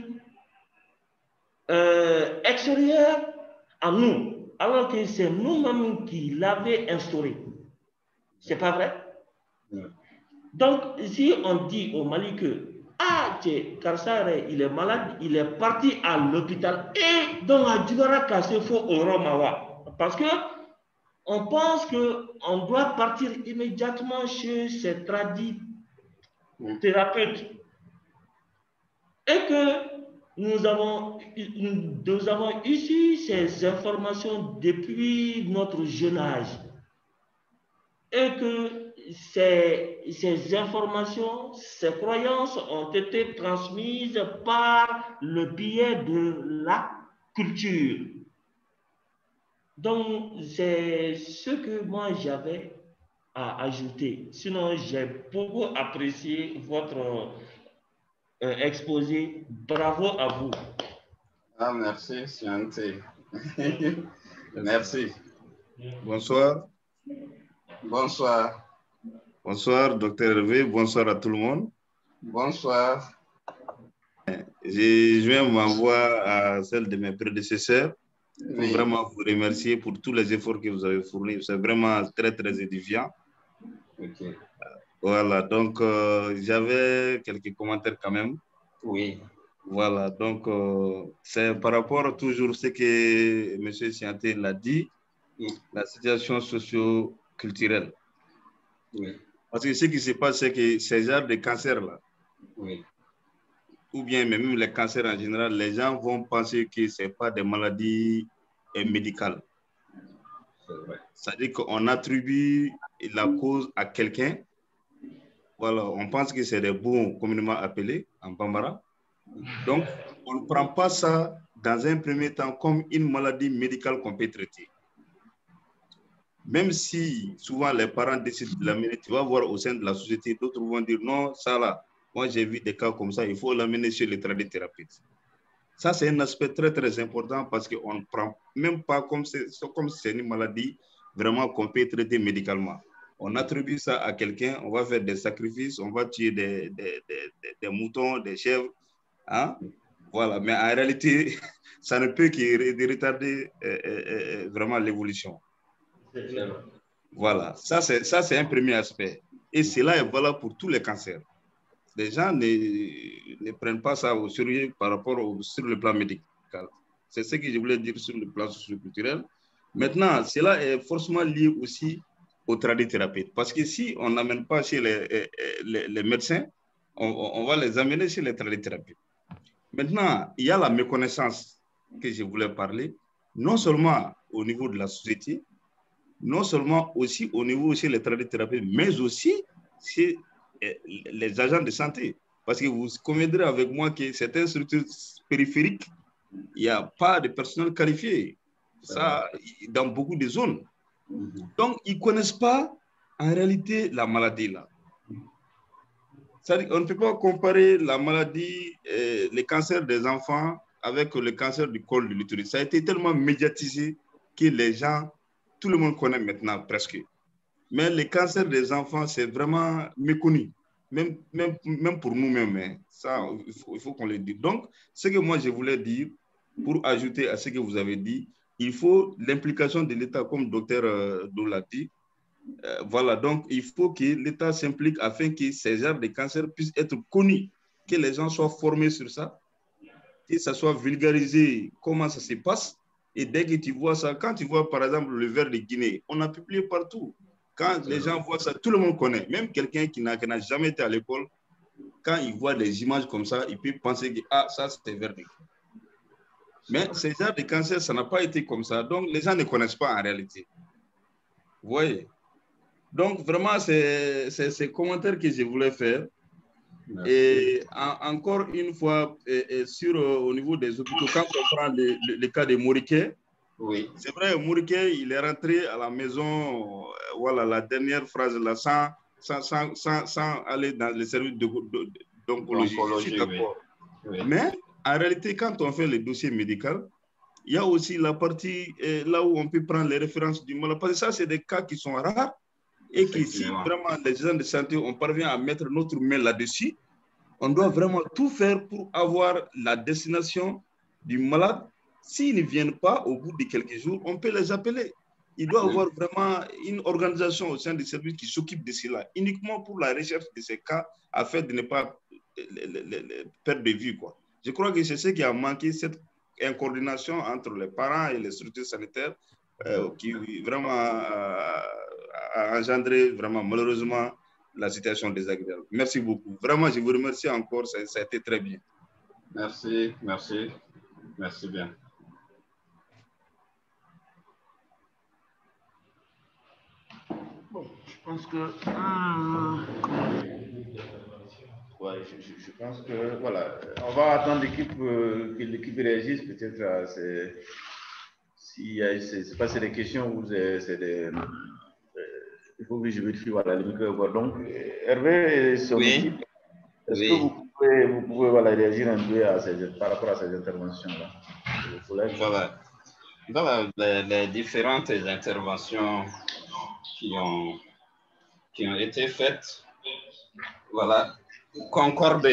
extérieure à nous, alors que c'est nous-mêmes qui l'avons instaurée. C'est pas vrai? Donc, si on dit au Mali que Karsare, il est malade, il est parti à l'hôpital et donc à Djibara Kassé faut au Romawa. Parce que on pense qu'on doit partir immédiatement chez ces tradis thérapeutes. Et que nous avons eu ces informations depuis notre jeune âge. Et que ces informations, ces croyances ont été transmises par le biais de la culture. Donc, c'est ce que moi j'avais à ajouter. Sinon, j'ai beaucoup apprécié votre exposé. Bravo à vous. Ah, merci, Sianté. Merci. Bonsoir. Bonsoir. Bonsoir, Dr Hervé. Bonsoir à tout le monde. Bonsoir. Je joins ma voix à celle de mes prédécesseurs pour Oui. vraiment vous remercier pour tous les efforts que vous avez fournis. C'est vraiment très, très édifiant. Okay. Voilà, donc j'avais quelques commentaires quand même. Oui. Voilà, donc c'est par rapport à toujours ce que M. Sianté l'a dit, la situation socio-culturelle. Oui. Parce que ce qui se passe, c'est que ces genres de cancers-là, oui, ou bien même les cancers en général, les gens vont penser que ce n'est pas des maladies médicales. C'est-à-dire qu'on attribue la cause à quelqu'un. Voilà, on pense que c'est des bons communément appelés en Bambara. Donc, on ne prend pas ça dans un premier temps comme une maladie médicale qu'on peut traiter. Même si souvent les parents décident de l'amener, tu vas voir au sein de la société, d'autres vont dire non, ça là, moi j'ai vu des cas comme ça, il faut l'amener chez les tradithérapeutes. Ça, c'est un aspect très très important parce qu'on ne prend même pas comme si c'est une maladie vraiment qu'on peut traiter médicalement. On attribue ça à quelqu'un, on va faire des sacrifices, on va tuer des moutons, des chèvres. Hein? Voilà, mais en réalité, ça ne peut que retarder vraiment l'évolution. Voilà, ça c'est un premier aspect. Et cela est valable pour tous les cancers. Les gens ne prennent pas ça au sérieux par rapport sur le plan médical. C'est ce que je voulais dire sur le plan socio-culturel. Maintenant, cela est forcément lié aussi aux tradithérapeutes. Parce que si on n'amène pas chez les médecins, on va les amener chez les tradithérapeutes. Maintenant, il y a la méconnaissance que je voulais parler, non seulement au niveau de la société, non seulement aussi au niveau chez les tradithérapeutes, mais aussi chez les agents de santé. Parce que vous conviendrez avec moi que certaines structures périphériques, il n'y a pas de personnel qualifié. Ça, dans beaucoup de zones. Donc, ils ne connaissent pas en réalité la maladie là. On ne peut pas comparer la maladie, les cancers des enfants avec le cancer du col de l'utérus. Ça a été tellement médiatisé que les gens, tout le monde connaît maintenant presque. Mais le cancer des enfants, c'est vraiment méconnu, même pour nous-mêmes. Hein. Ça, il faut qu'on le dise. Donc, ce que moi, je voulais dire, pour ajouter à ce que vous avez dit, il faut l'implication de l'État, comme le docteur Do l'a dit. Voilà, donc il faut que l'État s'implique afin que ces genres de cancers puissent être connus, que les gens soient formés sur ça, que ça soit vulgarisé, comment ça se passe. Et dès que tu vois ça, quand tu vois par exemple le ver de Guinée, on a publié partout. Quand les gens voient ça, tout le monde connaît. Même quelqu'un qui n'a jamais été à l'école, quand il voit des images comme ça, il peut penser que ah, ça c'est ver de Guinée. Mais ces genres de cancers, ça n'a pas été comme ça. Donc les gens ne connaissent pas en réalité. Vous voyez? Donc, vraiment, c'est ces commentaires que je voulais faire. Merci. Et encore une fois, au niveau des hôpitaux, quand on prend le cas de Moriké, oui. C'est vrai, Moriké, il est rentré à la maison, voilà, la dernière phrase là, sans aller dans le service d'oncologie. Je suis d'accord. Oui. Mais en réalité, quand on fait le dossier médical, il y a aussi la partie là où on peut prendre les références du malade. Parce que ça, c'est des cas qui sont rares. Et que si vraiment les gens de santé, on parvient à mettre notre main là-dessus, on doit vraiment tout faire pour avoir la destination du malade. S'ils ne viennent pas au bout de quelques jours, on peut les appeler. Il doit y avoir vraiment une organisation au sein du service qui s'occupe de cela, uniquement pour la recherche de ces cas, afin de ne pas perdre de vue, quoi. Je crois que c'est ce qui a manqué, cette coordination entre les parents et les structures sanitaires qui vraiment a engendré vraiment malheureusement la situation désagréable. Merci beaucoup. Vraiment, je vous remercie encore. Ça a été très bien. Merci, merci. Merci bien. Bon, je pense que... Ouais, je pense que, voilà, on va attendre que l'équipe réagisse peut-être à ces... C'est pas c'est des questions ou c'est des... Il faut que je vérifie, voilà, le micro. Donc, Hervé et son équipe, est-ce que vous pouvez voilà, réagir un peu par rapport à ces interventions-là? Voilà les différentes interventions qui ont été faites, voilà, concordent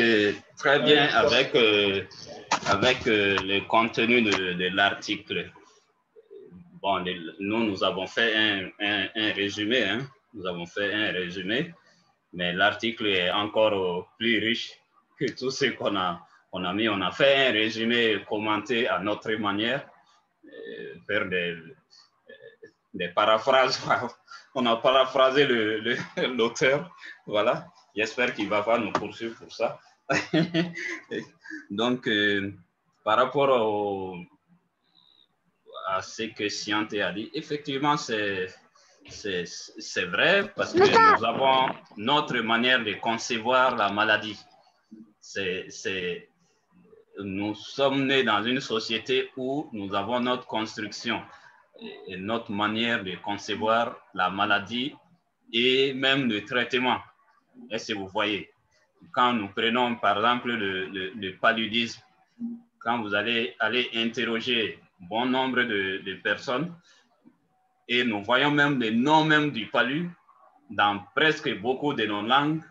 très bien avec le contenu de l'article. Bon, nous avons fait un résumé, hein. Nous avons fait un résumé, mais l'article est encore plus riche que tout ce qu'on a mis. On a fait un résumé commenté à notre manière, faire des paraphrases. On a paraphrasé l'auteur, voilà. J'espère qu'il ne va pas nous poursuivre pour ça. Donc, par rapport à ce que Siante a dit, effectivement, c'est vrai parce que nous avons notre manière de concevoir la maladie. Nous sommes nés dans une société où nous avons notre construction et notre manière de concevoir la maladie et même le traitement. Est-ce que vous voyez? Quand nous prenons par exemple le paludisme, quand vous allez aller interroger bon nombre de personnes, et nous voyons même les noms même du palu dans presque beaucoup de nos langues,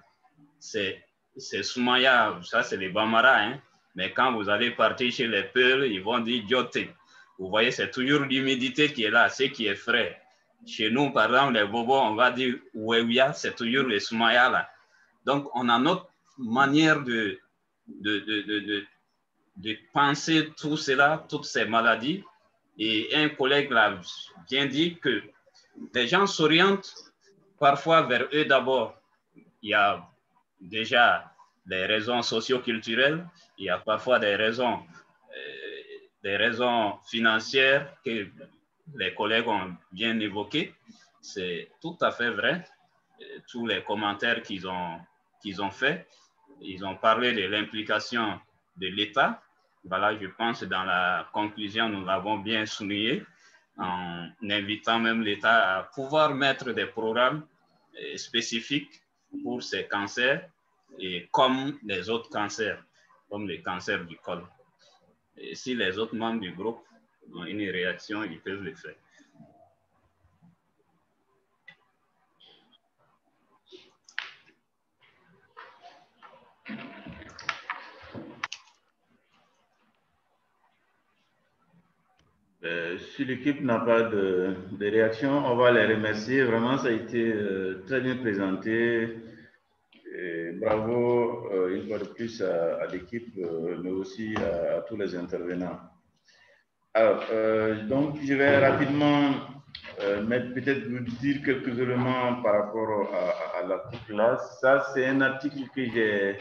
c'est Soumaya, ça c'est les Bambara, hein? Mais quand vous allez partir chez les Peuls, ils vont dire Diote. Vous voyez, c'est toujours l'humidité qui est là, ce qui est frais. Chez nous, par exemple, les Bobos, on va dire Ouéouia, c'est toujours les Soumaya là. Donc, on a notre manière de penser tout cela, toutes ces maladies. Et un collègue l'a bien dit que les gens s'orientent parfois vers eux d'abord. Il y a déjà des raisons socio-culturelles, il y a parfois des raisons financières que les collègues ont bien évoquées. C'est tout à fait vrai. Tous les commentaires qu'ils ont faits, ils ont parlé de l'implication de l'État. Voilà, je pense que dans la conclusion, nous l'avons bien souligné en invitant même l'État à pouvoir mettre des programmes spécifiques pour ces cancers et comme les autres cancers, comme les cancers du col. Et si les autres membres du groupe ont une réaction, ils peuvent le faire. Si l'équipe n'a pas de réaction, on va les remercier. Vraiment, ça a été très bien présenté. Et bravo une fois de plus à l'équipe, mais aussi à tous les intervenants. Alors, donc, je vais rapidement peut-être vous dire quelques éléments par rapport à l'article là. Ça, c'est un article que j'ai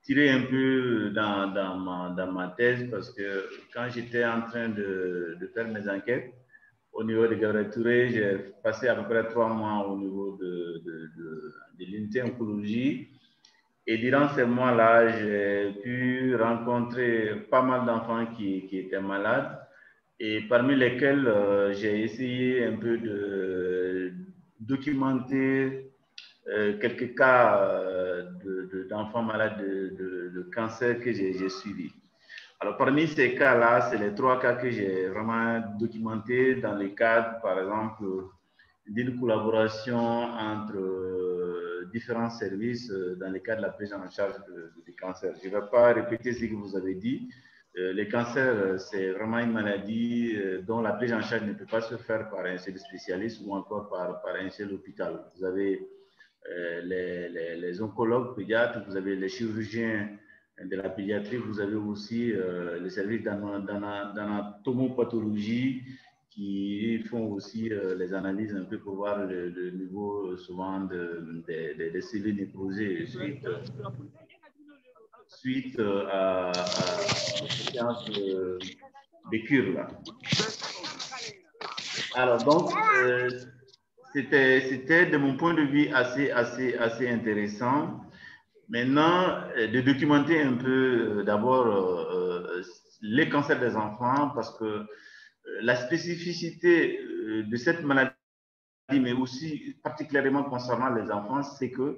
tiré un peu dans ma thèse parce que quand j'étais en train de faire mes enquêtes au niveau de Gabriel Touré, j'ai passé à peu près 3 mois au niveau de l'unité oncologie. Et durant ces mois-là, j'ai pu rencontrer pas mal d'enfants qui étaient malades et parmi lesquels j'ai essayé un peu de documenter quelques cas d'enfants malades de cancer que j'ai suivis. Alors, parmi ces cas-là, c'est les 3 cas que j'ai vraiment documentés dans le cadre, par exemple, d'une collaboration entre différents services dans le cadre de la prise en charge du cancer. Je ne vais pas répéter ce que vous avez dit. Le cancer, c'est vraiment une maladie dont la prise en charge ne peut pas se faire par un seul spécialiste ou encore par un seul hôpital. Vous avez les oncologues pédiatres, vous avez les chirurgiens de la pédiatrie, vous avez aussi les services d'anatomopathologie qui font aussi les analyses un peu pour voir le niveau souvent des cellules nécrosées suite à la séquence de cure là. Alors donc, c'était de mon point de vue assez intéressant. Maintenant, de documenter un peu d'abord les cancers des enfants parce que la spécificité de cette maladie, mais aussi particulièrement concernant les enfants, c'est que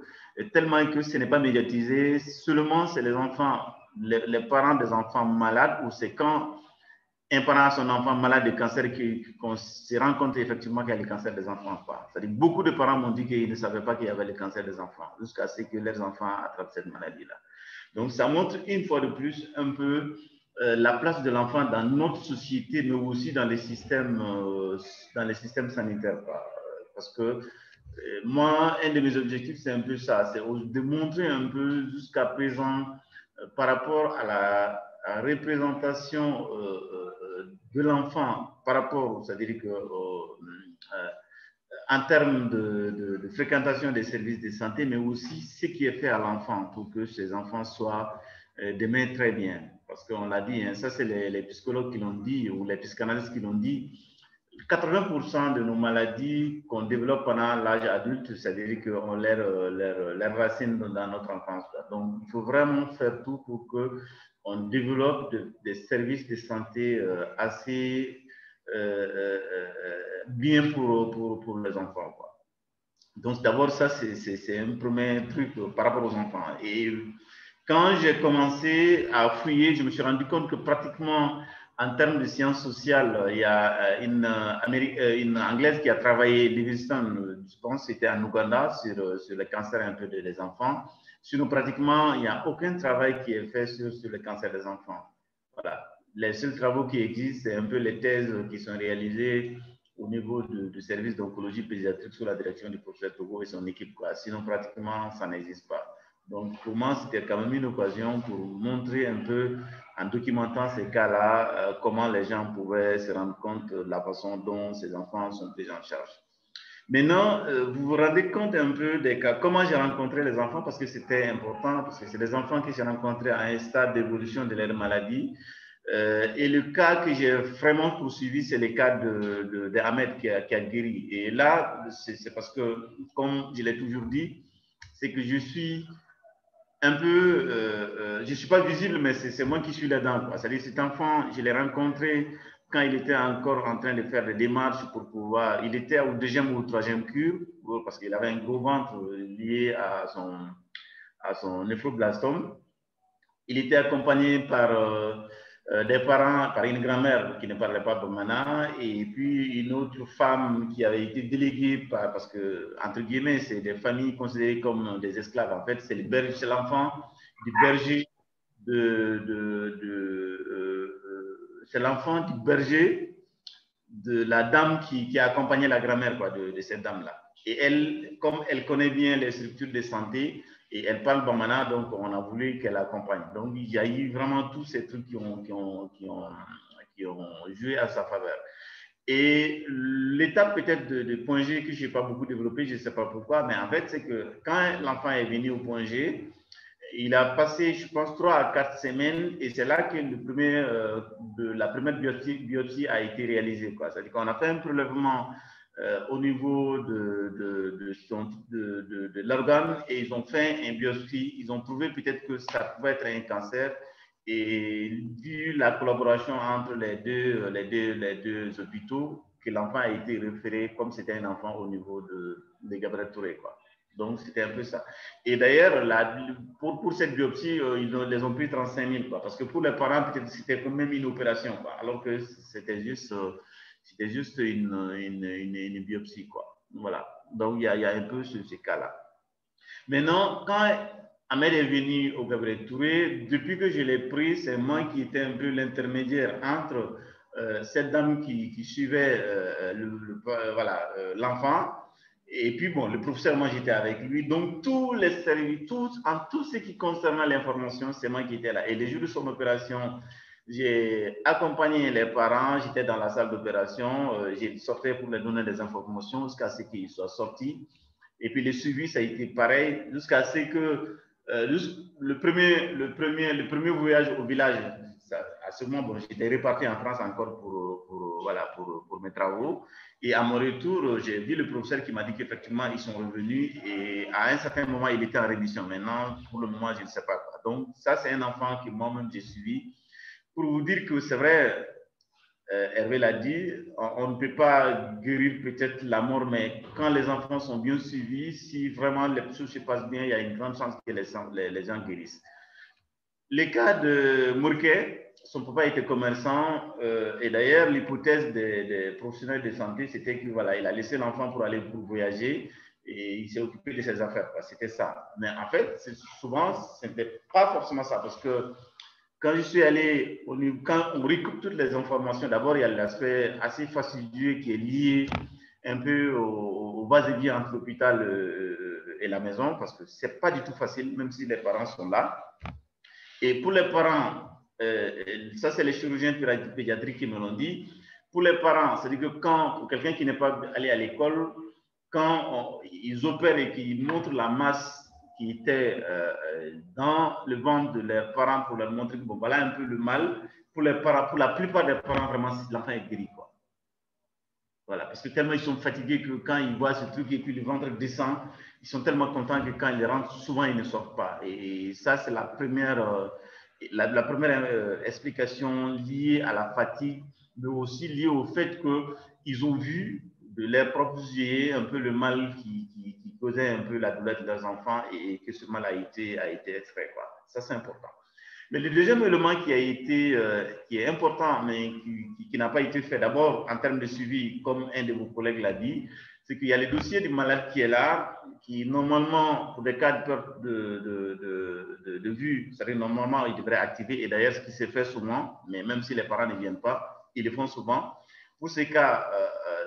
tellement que ce n'est pas médiatisé, seulement c'est les enfants, les parents des enfants malades, ou c'est quand un parent a son enfant malade de cancer qu'on se rend compte effectivement qu'il y a le cancer des enfants. C'est-à-dire beaucoup de parents m'ont dit qu'ils ne savaient pas qu'il y avait le cancer des enfants jusqu'à ce que leurs enfants attrapent cette maladie-là. Donc ça montre une fois de plus un peu la place de l'enfant dans notre société, mais aussi dans les systèmes sanitaires. Parce que moi, un de mes objectifs, c'est un peu ça, c'est de montrer un peu jusqu'à présent par rapport à la représentation de l'enfant par rapport, c'est-à-dire que en termes de fréquentation des services de santé, mais aussi ce qui est fait à l'enfant pour que ces enfants soient demain très bien. Parce qu'on l'a dit, hein, ça c'est les psychologues qui l'ont dit ou les psychanalystes qui l'ont dit. 80% de nos maladies qu'on développe pendant l'âge adulte, c'est-à-dire qu'on leurs racines dans notre enfance. Donc, il faut vraiment faire tout pour qu'on développe des services de santé assez bien pour les enfants. Quoi. Donc, d'abord, ça, c'est un premier truc par rapport aux enfants. Et quand j'ai commencé à fouiller, je me suis rendu compte que pratiquement, en termes de sciences sociales, il y a une Anglaise qui a travaillé, Livingston, je pense que c'était en Ouganda, sur le cancer un peu des enfants. Sinon, pratiquement, il n'y a aucun travail qui est fait sur le cancer des enfants. Voilà. Les seuls travaux qui existent, c'est un peu les thèses qui sont réalisées au niveau du service d'oncologie pédiatrique sous la direction du professeur Togo et son équipe. Quoi. Sinon, pratiquement, ça n'existe pas. Donc, pour moi, c'était quand même une occasion pour montrer un peu, en documentant ces cas-là, comment les gens pouvaient se rendre compte de la façon dont ces enfants sont pris en charge. Maintenant, vous vous rendez compte un peu des cas, comment j'ai rencontré les enfants, parce que c'était important, parce que c'est des enfants que j'ai rencontrés à un stade d'évolution de leur maladie. Et le cas que j'ai vraiment poursuivi, c'est le cas de Ahmed qui a guéri. Et là, c'est parce que, comme je l'ai toujours dit, c'est que je suis un peu, je ne suis pas visible, mais c'est moi qui suis là-dedans. C'est-à-dire cet enfant, je l'ai rencontré quand il était encore en train de faire des démarches pour pouvoir, il était au 2e ou au 3e cure, parce qu'il avait un gros ventre lié à son néphroblastome. Il était accompagné par des parents, par une grand-mère qui ne parlait pas bamana, et puis une autre femme qui avait été déléguée parce que, entre guillemets, c'est des familles considérées comme des esclaves. En fait, c'est l'enfant du berger c'est l'enfant du berger de la dame qui a accompagné la grand-mère de cette dame-là. Et elle, comme elle connaît bien les structures de santé, et elle parle bamana, donc on a voulu qu'elle accompagne. Donc il y a eu vraiment tous ces trucs qui ont joué à sa faveur. Et l'étape peut-être de point G que je n'ai pas beaucoup développé, je ne sais pas pourquoi, mais en fait c'est que quand l'enfant est venu au point G, il a passé, je pense, 3 à 4 semaines, et c'est là que la première biopsie a été réalisée. C'est-à-dire qu'on a fait un prélèvement au niveau de l'organe, et ils ont fait une biopsie. Ils ont trouvé peut-être que ça pouvait être un cancer, et vu la collaboration entre les deux hôpitaux, que l'enfant a été référé comme c'était un enfant au niveau de Gabriel Touré, quoi. Donc, c'était un peu ça. Et d'ailleurs, pour cette biopsie, ils les ont pris 35 000, quoi, parce que pour les parents, peut-être c'était quand même une opération, quoi, alors que c'était juste une biopsie, quoi. Voilà. Donc, il y a un peu ce cas-là. Maintenant, quand Ahmed est venu au Gabriel Touré, depuis que je l'ai pris, c'est moi qui étais un peu l'intermédiaire entre cette dame qui suivait l'enfant. Et puis, bon, le professeur, moi, j'étais avec lui. Donc, tous les services, tout ce qui concernait l'information, c'est moi qui étais là. Et les jours de son opération, j'ai accompagné les parents, j'étais dans la salle d'opération, j'ai sorti pour leur donner des informations jusqu'à ce qu'ils soient sortis. Et puis, le suivi, ça a été pareil, jusqu'à ce que le premier voyage au village, à ce moment, bon, j'étais reparti en France encore pour mes travaux. Et à mon retour, j'ai vu le professeur qui m'a dit qu'effectivement, ils sont revenus, et à un certain moment, il était en rémission. Maintenant, pour le moment, je ne sais pas quoi. Donc, ça, c'est un enfant que moi-même, j'ai suivi. Pour vous dire que c'est vrai, Hervé l'a dit, on ne peut pas guérir peut-être la mort, mais quand les enfants sont bien suivis, si vraiment les choses se passent bien, il y a une grande chance que les gens guérissent. Le cas de Mourquet, son papa était commerçant, et d'ailleurs, l'hypothèse des professionnels de santé, c'était qu'il il a laissé l'enfant pour aller pour voyager, et il s'est occupé de ses affaires. C'était ça. Mais en fait, souvent, ce n'était pas forcément ça, parce que quand je suis allé, quand on recoupe toutes les informations, d'abord, il y a l'aspect assez fastidieux qui est lié un peu au va-et-vient entre l'hôpital et la maison, parce que ce n'est pas du tout facile, même si les parents sont là. Et pour les parents, ça c'est les chirurgiens pédiatriques qui me l'ont dit, pour les parents, c'est-à-dire que pour quelqu'un qui n'est pas allé à l'école, quand ils opèrent et qu'ils montrent la masse qui était dans le ventre de leurs parents pour leur montrer que bon, voilà un peu le mal, pour les parents, pour la plupart des parents, vraiment, l'enfant est guéri, quoi. Voilà, parce que tellement ils sont fatigués que quand ils voient ce truc et puis le ventre descend, ils sont tellement contents que quand ils rentrent, souvent ils ne sortent pas. Et ça, c'est la première, explication liée à la fatigue, mais aussi liée au fait qu'ils ont vu de leurs propres yeux un peu le mal qui causait un peu la douleur de leurs enfants, et que ce mal a été extrait, quoi. Ça, c'est important. Mais le deuxième élément qui est important, mais qui n'a pas été fait, d'abord en termes de suivi, comme un de vos collègues l'a dit, c'est qu'il y a le dossier du malade qui est là, qui normalement, pour des cas de perte de vue, c'est-à-dire normalement, il devrait activer, et d'ailleurs, ce qui s'est fait souvent, mais même si les parents ne viennent pas, ils le font souvent. Pour ces cas,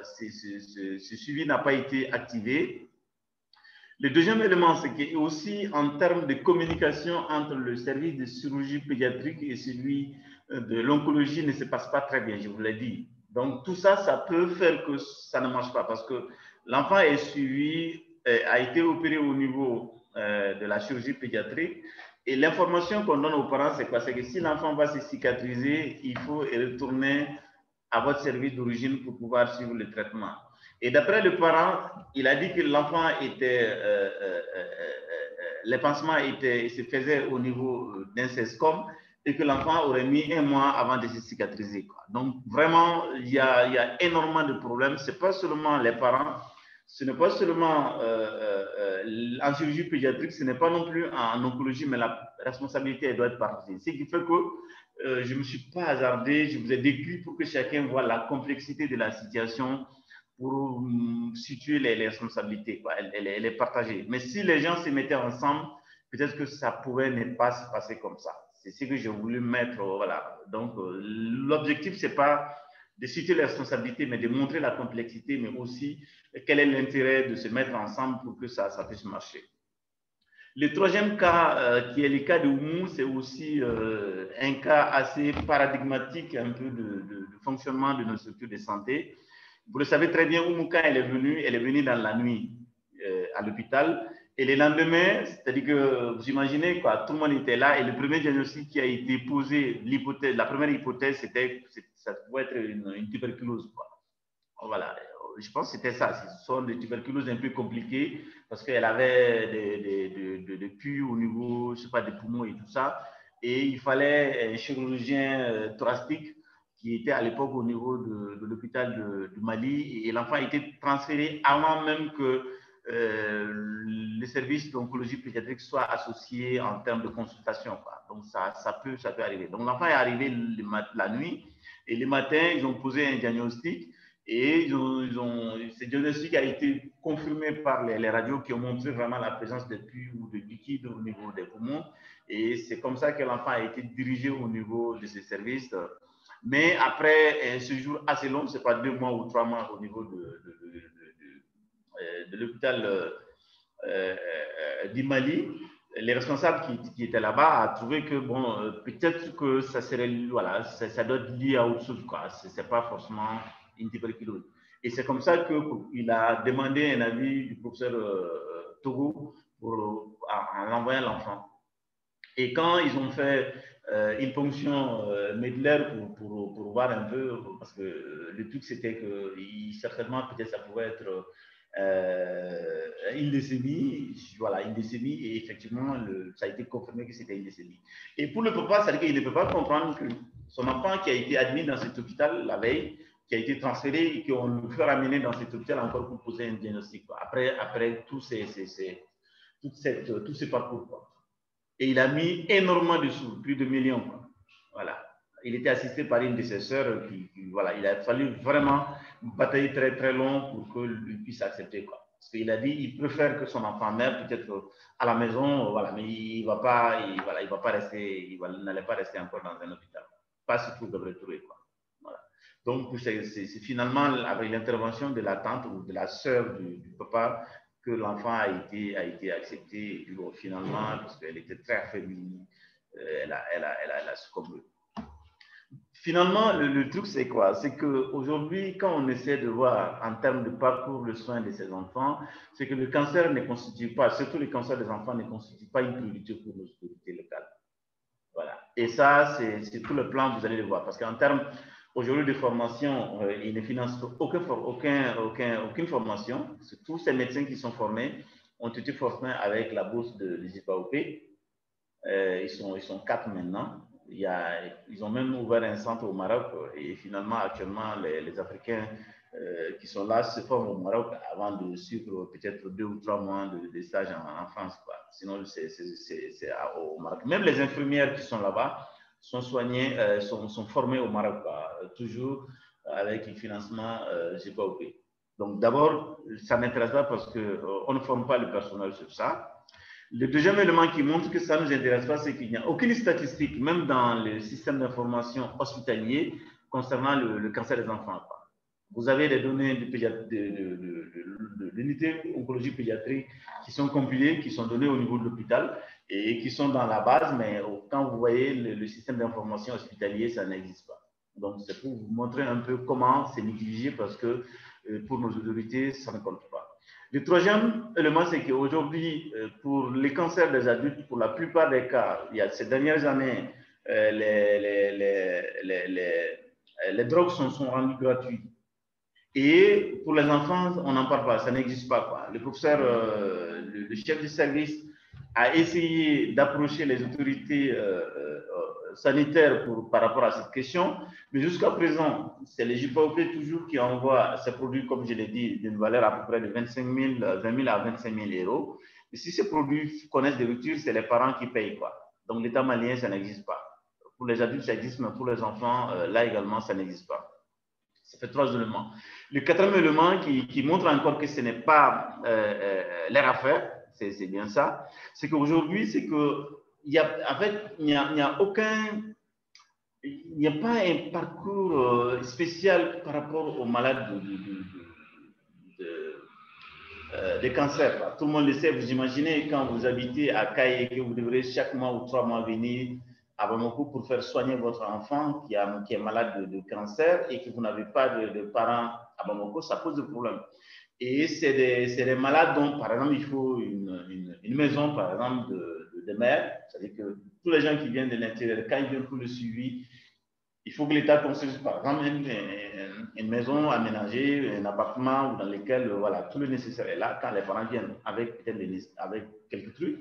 ce suivi n'a pas été activé. Le deuxième élément, c'est qu'aussi en termes de communication entre le service de chirurgie pédiatrique et celui de l'oncologie ne se passe pas très bien, je vous l'ai dit. Donc tout ça, ça peut faire que ça ne marche pas, parce que L'enfant est suivi, a été opéré au niveau de la chirurgie pédiatrique. Et l'information qu'on donne aux parents, c'est quoi? C'est que si l'enfant va se cicatriser, il faut retourner à votre service d'origine pour pouvoir suivre le traitement. Et d'après le parent, il a dit que l'enfant était, les pansements se faisaient au niveau d'un CESCOM et que l'enfant aurait mis 1 mois avant de se cicatriser, quoi. Donc vraiment, il y a énormément de problèmes. Ce n'est pas seulement les parents, ce n'est pas seulement en chirurgie pédiatrique, ce n'est pas non plus en oncologie, mais la responsabilité elle doit être partagée. Ce qui fait que je ne me suis pas hasardé, je vous ai décrit pour que chacun voit la complexité de la situation pour situer les responsabilités, quoi. Elle est partagée. Mais si les gens se mettaient ensemble, peut-être que ça pouvait ne pas se passer comme ça. C'est ce que j'ai voulu mettre, voilà. Donc, l'objectif, ce n'est pas de situer les responsabilités, mais de montrer la complexité, mais aussi quel est l'intérêt de se mettre ensemble pour que ça puisse marcher. Le troisième cas, qui est le cas de Oumou, c'est aussi un cas assez paradigmatique un peu de fonctionnement de nos structures de santé. Vous le savez très bien, Oumou, quand elle est venue dans la nuit à l'hôpital. Et le lendemain, c'est-à-dire que vous imaginez, quoi, tout le monde était là et le premier diagnostic qui a été posé, la première hypothèse, c'était ça pouvait être une tuberculose, quoi. Voilà, je pense que c'était ça. Ce sont des tuberculoses un peu compliquées parce qu'elle avait des puits au niveau, je sais pas, des poumons et tout ça. Et il fallait un chirurgien thoracique qui était à l'époque au niveau de l'hôpital du Mali et l'enfant a été transféré avant même que les services d'oncologie pédiatrique soient associés en termes de consultation, quoi. Donc ça peut arriver. Donc l'enfant est arrivé la nuit et le matin, ils ont posé un diagnostic et ce diagnostic a été confirmé par les radios qui ont montré vraiment la présence de puits ou de liquide au niveau des poumons et c'est comme ça que l'enfant a été dirigé au niveau de ces services. Mais après un séjour assez long, ce n'est pas 2 mois ou 3 mois au niveau de l'hôpital du Mali, les responsables qui étaient là-bas ont trouvé que, bon, peut-être que ça serait, voilà, ça doit être lié à autre chose, quoi. Ce n'est pas forcément une tuberculose. Et c'est comme ça qu'il a demandé un avis du professeur Togo en envoyant l'enfant. Et quand ils ont fait une ponction médullaire pour voir un peu, parce que le truc c'était que certainement peut-être ça pouvait être une leucémie, voilà, une leucémie, et effectivement ça a été confirmé que c'était une leucémie. Et pour le papa, c'est-à-dire qu'il ne peut pas comprendre que son enfant qui a été admis dans cet hôpital la veille, qui a été transféré et qu'on le fait ramener dans cet hôpital encore pour poser un diagnostic, quoi. Après tous ces parcours, quoi. Et il a mis énormément de sous, plus de millions, quoi. Voilà. Il était assisté par une de ses sœurs voilà, il a fallu vraiment batailler très très long pour qu'il puisse accepter, quoi. Parce qu'il a dit il préfère que son enfant meure peut-être à la maison, voilà, mais il va pas rester, il n'allait pas rester encore dans un hôpital, pas surtout de retrouver, quoi. Voilà. Donc c'est finalement avec l'intervention de la tante ou de la sœur du papa que l'enfant a été accepté. Et bon, finalement, parce qu'elle était très affaiblie, elle a succombé. Finalement, le truc, c'est quoi? C'est qu'aujourd'hui, quand on essaie de voir en termes de parcours de soins de ces enfants, c'est que le cancer ne constitue pas, surtout le cancer des enfants, ne constitue pas une priorité pour nos autorités locales. Voilà. Et ça, c'est tout le plan, vous allez le voir. Parce qu'en termes aujourd'hui de formation, ils ne financent aucune formation. Tous ces médecins qui sont formés ont été formés avec la bourse de l'ISIPAOP. Ils sont 4 maintenant. Ils ont même ouvert un centre au Maroc et finalement, actuellement, les Africains qui sont là se forment au Maroc avant de suivre peut-être 2 ou 3 mois de stage en France, quoi. Sinon, c'est au Maroc. Même les infirmières qui sont là-bas sont soignées, sont formées au Maroc, quoi, toujours avec le financement GPAOP. Donc d'abord, ça ne m'intéresse pas parce qu'on ne forme pas le personnel sur ça. Le deuxième élément qui montre que ça ne nous intéresse pas, c'est qu'il n'y a aucune statistique, même dans le système d'information hospitalier, concernant le cancer des enfants, quoi. Vous avez des données de l'unité oncologie pédiatrique qui sont compilées, qui sont données au niveau de l'hôpital et qui sont dans la base, mais quand vous voyez le système d'information hospitalier, ça n'existe pas. Donc, c'est pour vous montrer un peu comment c'est négligé parce que pour nos autorités, ça ne compte pas. Le troisième élément, c'est qu'aujourd'hui, pour les cancers des adultes, pour la plupart des cas, il y a ces dernières années, les drogues sont rendues gratuites. Et pour les enfants, on n'en parle pas, ça n'existe pas, quoi. Le professeur, le chef du service a essayé d'approcher les autorités sanitaires par rapport à cette question, mais jusqu'à présent, c'est les JPOP toujours qui envoient ces produits, comme je l'ai dit, d'une valeur à peu près de 20 000 à 25 000 euros. Et si ces produits connaissent des ruptures, c'est les parents qui payent, quoi. Donc l'État malien, ça n'existe pas. Pour les adultes, ça existe, mais pour les enfants, là également, ça n'existe pas. Ça fait 3 éléments. Le quatrième élément qui montre encore que ce n'est pas leur affaire, c'est bien ça, c'est qu'aujourd'hui, c'est que en fait, il n'y a pas un parcours spécial par rapport aux malades de cancer. Tout le monde le sait, vous imaginez quand vous habitez à Kaye et que vous devrez chaque mois ou 3 mois venir à Bamako pour faire soigner votre enfant qui est malade de cancer et que vous n'avez pas de parents à Bamako, ça pose des problèmes. Et c'est des malades dont, par exemple, il faut une maison, par exemple, de mère. C'est-à-dire que tous les gens qui viennent de l'intérieur, quand ils viennent pour le suivi, il faut que l'État construise, par exemple, une maison aménagée, un appartement dans lequel voilà, tout le nécessaire est là. Quand les parents viennent avec quelques trucs,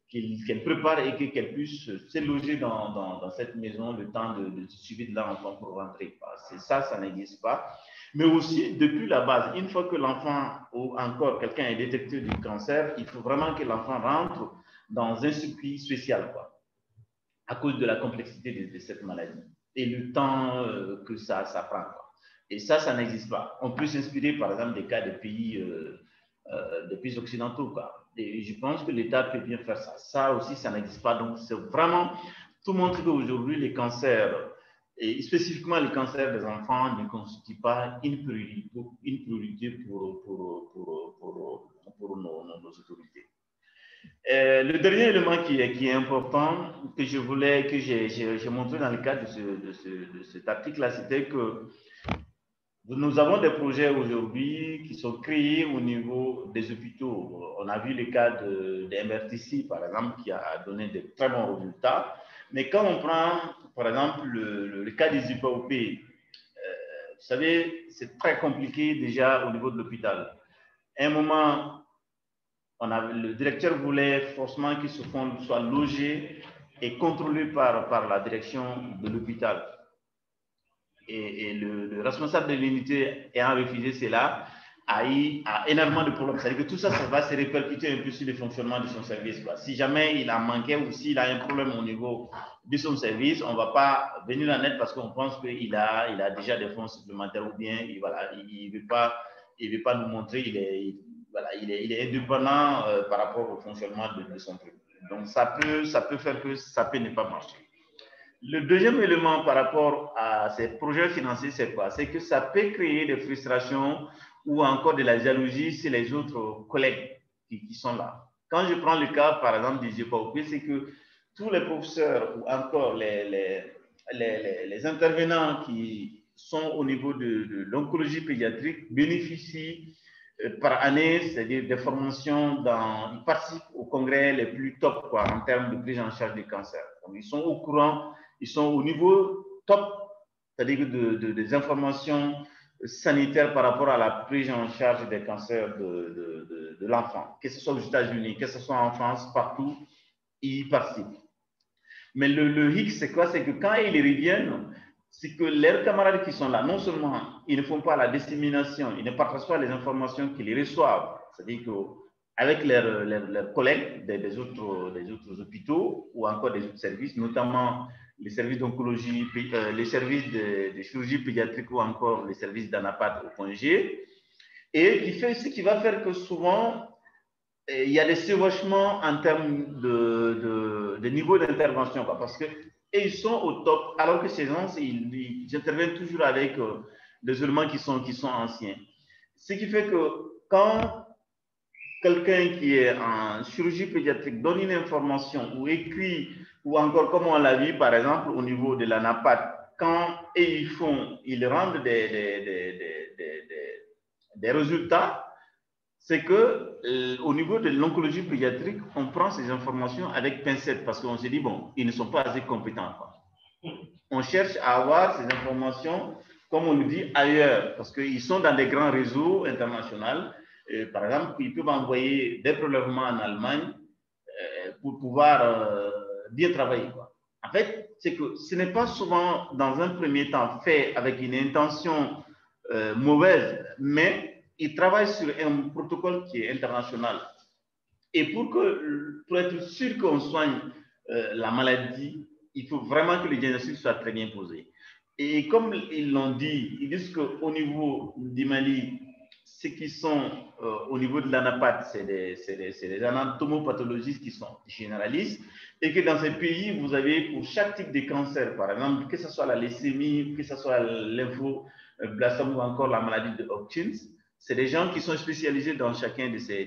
qu'elle prépare et qu'elle puisse se loger dans cette maison le temps de suivi de l'enfant pour rentrer. Ça n'existe pas. Mais aussi, depuis la base, une fois que l'enfant ou encore quelqu'un est détecté du cancer, il faut vraiment que l'enfant rentre dans un circuit spécial, quoi, à cause de la complexité de cette maladie et le temps que ça prend, quoi. Et ça n'existe pas. On peut s'inspirer, par exemple, des cas de pays occidentaux, quoi. Et je pense que l'État peut bien faire ça. Ça aussi, ça n'existe pas. Donc, c'est vraiment, tout montre qu'aujourd'hui, les cancers, et spécifiquement les cancers des enfants, ne constituent pas une priorité pour nos autorités. Le dernier élément qui est important, que j'ai montré dans le cadre de cet article-là, c'était que nous avons des projets aujourd'hui qui sont créés au niveau des hôpitaux. On a vu le cas de MRTC, par exemple, qui a donné de très bons résultats. Mais quand on prend, par exemple, le cas des IPOP, vous savez, c'est très compliqué déjà au niveau de l'hôpital. À un moment, le directeur voulait forcément que ce fonds soit logé et contrôlé par la direction de l'hôpital. Et le responsable de l'unité ayant refusé cela a énormément de problèmes. C'est-à-dire que tout ça, ça va se répercuter un peu sur le fonctionnement de son service, quoi. Si jamais il a manqué ou s'il a un problème au niveau de son service, on ne va pas venir en aide parce qu'on pense qu'il a déjà des fonds supplémentaires ou bien il ne veut pas nous montrer, il est indépendant par rapport au fonctionnement de son truc. Donc, ça peut faire que ça peut ne pas marcher. Le deuxième élément par rapport à ces projets financiers, c'est quoi? C'est que ça peut créer des frustrations ou encore de la jalousie chez les autres collègues qui sont là. Quand je prends le cas, par exemple, des IPOP, c'est que tous les professeurs ou encore les intervenants qui sont au niveau de l'oncologie pédiatrique bénéficient par année, c'est-à-dire des formations ils participent aux congrès les plus top, quoi, en termes de prise en charge des cancers. Donc, ils sont au courant, ils sont au niveau top, c'est-à-dire des informations sanitaires par rapport à la prise en charge des cancers de l'enfant, que ce soit aux États-Unis, que ce soit en France, partout, ils participent. Mais le hic, c'est quoi? C'est que quand ils reviennent, c'est que leurs camarades qui sont là, non seulement ils ne font pas la dissémination, ils ne partagent pas les informations qu'ils reçoivent, c'est-à-dire qu'avec leurs collègues des autres hôpitaux ou encore des autres services, notamment les services d'oncologie, les services de chirurgie pédiatrique ou encore les services d'anapath au point G, et ce qui va faire que souvent, il y a des chevauchements en termes de niveau d'intervention, parce que ils sont au top, alors que ces gens, ils interviennent toujours avec des éléments qui sont anciens. Ce qui fait que quand quelqu'un qui est en chirurgie pédiatrique donne une information ou écrit, ou encore comme on l'a vu par exemple au niveau de l'anapath, quand ils rendent des résultats, c'est que au niveau de l'oncologie pédiatrique, on prend ces informations avec pincette parce qu'on se dit, bon, ils ne sont pas assez compétents, quoi. On cherche à avoir ces informations, comme on nous dit, ailleurs, parce qu'ils sont dans des grands réseaux internationaux. Par exemple, ils peuvent envoyer des prélèvements en Allemagne pour pouvoir bien travailler, quoi. En fait, c'est que ce n'est pas souvent, dans un premier temps, fait avec une intention mauvaise, mais ils travaillent sur un protocole qui est international. Et pour être sûr qu'on soigne la maladie, il faut vraiment que le diagnostic soit très bien posé. Et comme ils l'ont dit, ils disent qu'au niveau du Mali, ceux qui sont au niveau de l'ANAPAT, c'est des anatomopathologistes qui sont généralistes, et que dans ces pays, vous avez pour chaque type de cancer, par exemple, que ce soit la leucémie, que ce soit l'infoblastome ou encore la maladie de Hodgkin, c'est des gens qui sont spécialisés dans chacun de ces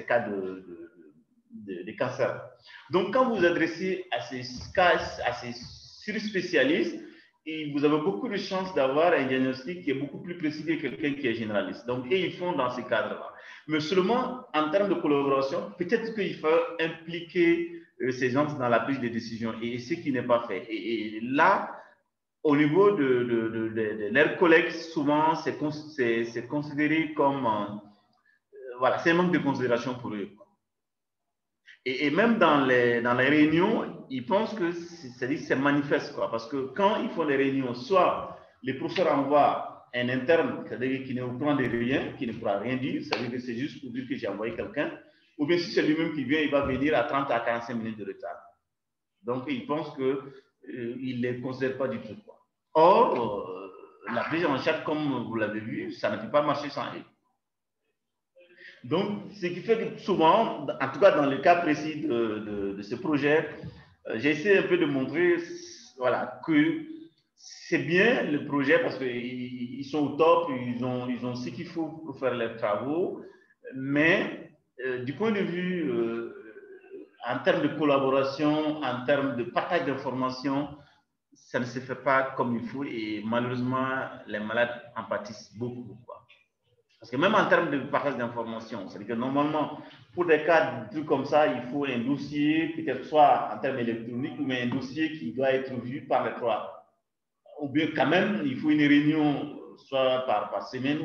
cas de cancer. Donc, quand vous vous adressez à ces cas, à ces surspécialistes, vous avez beaucoup de chances d'avoir un diagnostic qui est beaucoup plus précis que quelqu'un qui est généraliste. Donc, et ils font dans ces cadres-là. Mais seulement, en termes de collaboration, peut-être qu'il faut impliquer ces gens dans la prise de décision, et ce qui n'est pas fait. Et là, au niveau de leurs collègues, souvent, c'est considéré comme... voilà, c'est un manque de considération pour eux. Et même dans les réunions, ils pensent que c'est manifeste, quoi, parce que quand ils font les réunions, soit les professeurs envoient un interne, c'est-à-dire qui ne vous prend de rien, qui ne pourra rien dire, c'est-à-dire que c'est juste pour dire que j'ai envoyé quelqu'un, ou bien si c'est lui-même qui vient, il va venir à 30 à 45 minutes de retard. Donc, ils pensent qu'ils ne les considèrent pas du tout, quoi. Or, la prise en charge, comme vous l'avez vu, ça ne peut pas marcher sans eux. Donc, ce qui fait que souvent, en tout cas dans le cas précis de ce projet, j'essaie un peu de montrer, voilà, que c'est bien le projet parce qu'ils sont au top, ils ont ce qu'il faut pour faire leurs travaux, mais du point de vue en termes de collaboration, en termes de partage d'informations, ça ne se fait pas comme il faut et malheureusement, les malades en pâtissent beaucoup, quoi. Parce que même en termes de partage d'informations, c'est-à-dire que normalement, pour des cas comme ça, il faut un dossier, peut-être soit en termes électroniques, ou un dossier qui doit être vu par les trois. Ou bien quand même, il faut une réunion, soit par semaine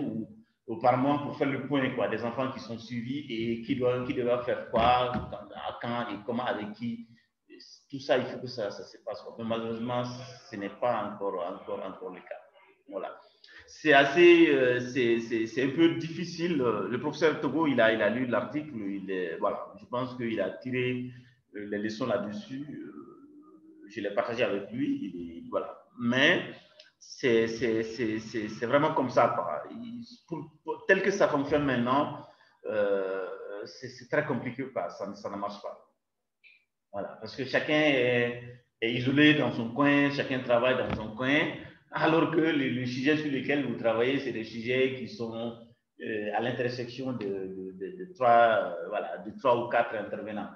ou par mois pour faire le point, quoi, des enfants qui sont suivis et qui doivent faire quoi, quand et comment, avec qui. Tout ça, il faut que ça se passe. Mais malheureusement, ce n'est pas encore le cas. Voilà. C'est assez, c'est un peu difficile. Le professeur Togo, il a lu l'article, voilà, je pense qu'il a tiré les leçons là-dessus. Je l'ai partagé avec lui, voilà. Mais c'est vraiment comme ça, quoi. Tel que ça fonctionne maintenant, c'est très compliqué, quoi. Ça ne marche pas. Voilà, parce que chacun est isolé dans son coin, chacun travaille dans son coin. Alors que les sujets sur lesquels vous travaillez, c'est des sujets qui sont à l'intersection de 3 ou 4 intervenants,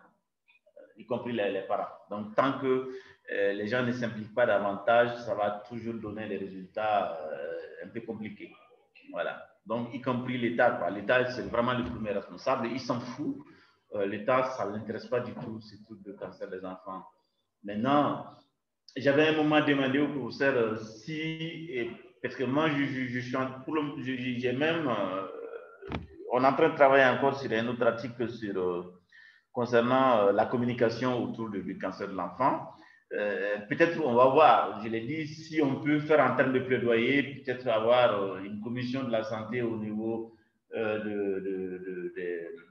y compris les parents. Donc, tant que les gens ne s'impliquent pas davantage, ça va toujours donner des résultats un peu compliqués. Voilà. Donc, y compris l'État. L'État, c'est vraiment le premier responsable. Il s'en fout. L'État, ça ne l'intéresse pas du tout, ce truc de cancer des enfants. Maintenant, j'avais un moment demandé au professeur si, parce que moi, j'ai même, on est en train de travailler encore sur un autre article concernant la communication autour du cancer de l'enfant. Peut-être on va voir, je l'ai dit, si on peut faire en termes de plaidoyer, peut-être avoir une commission de la santé au niveau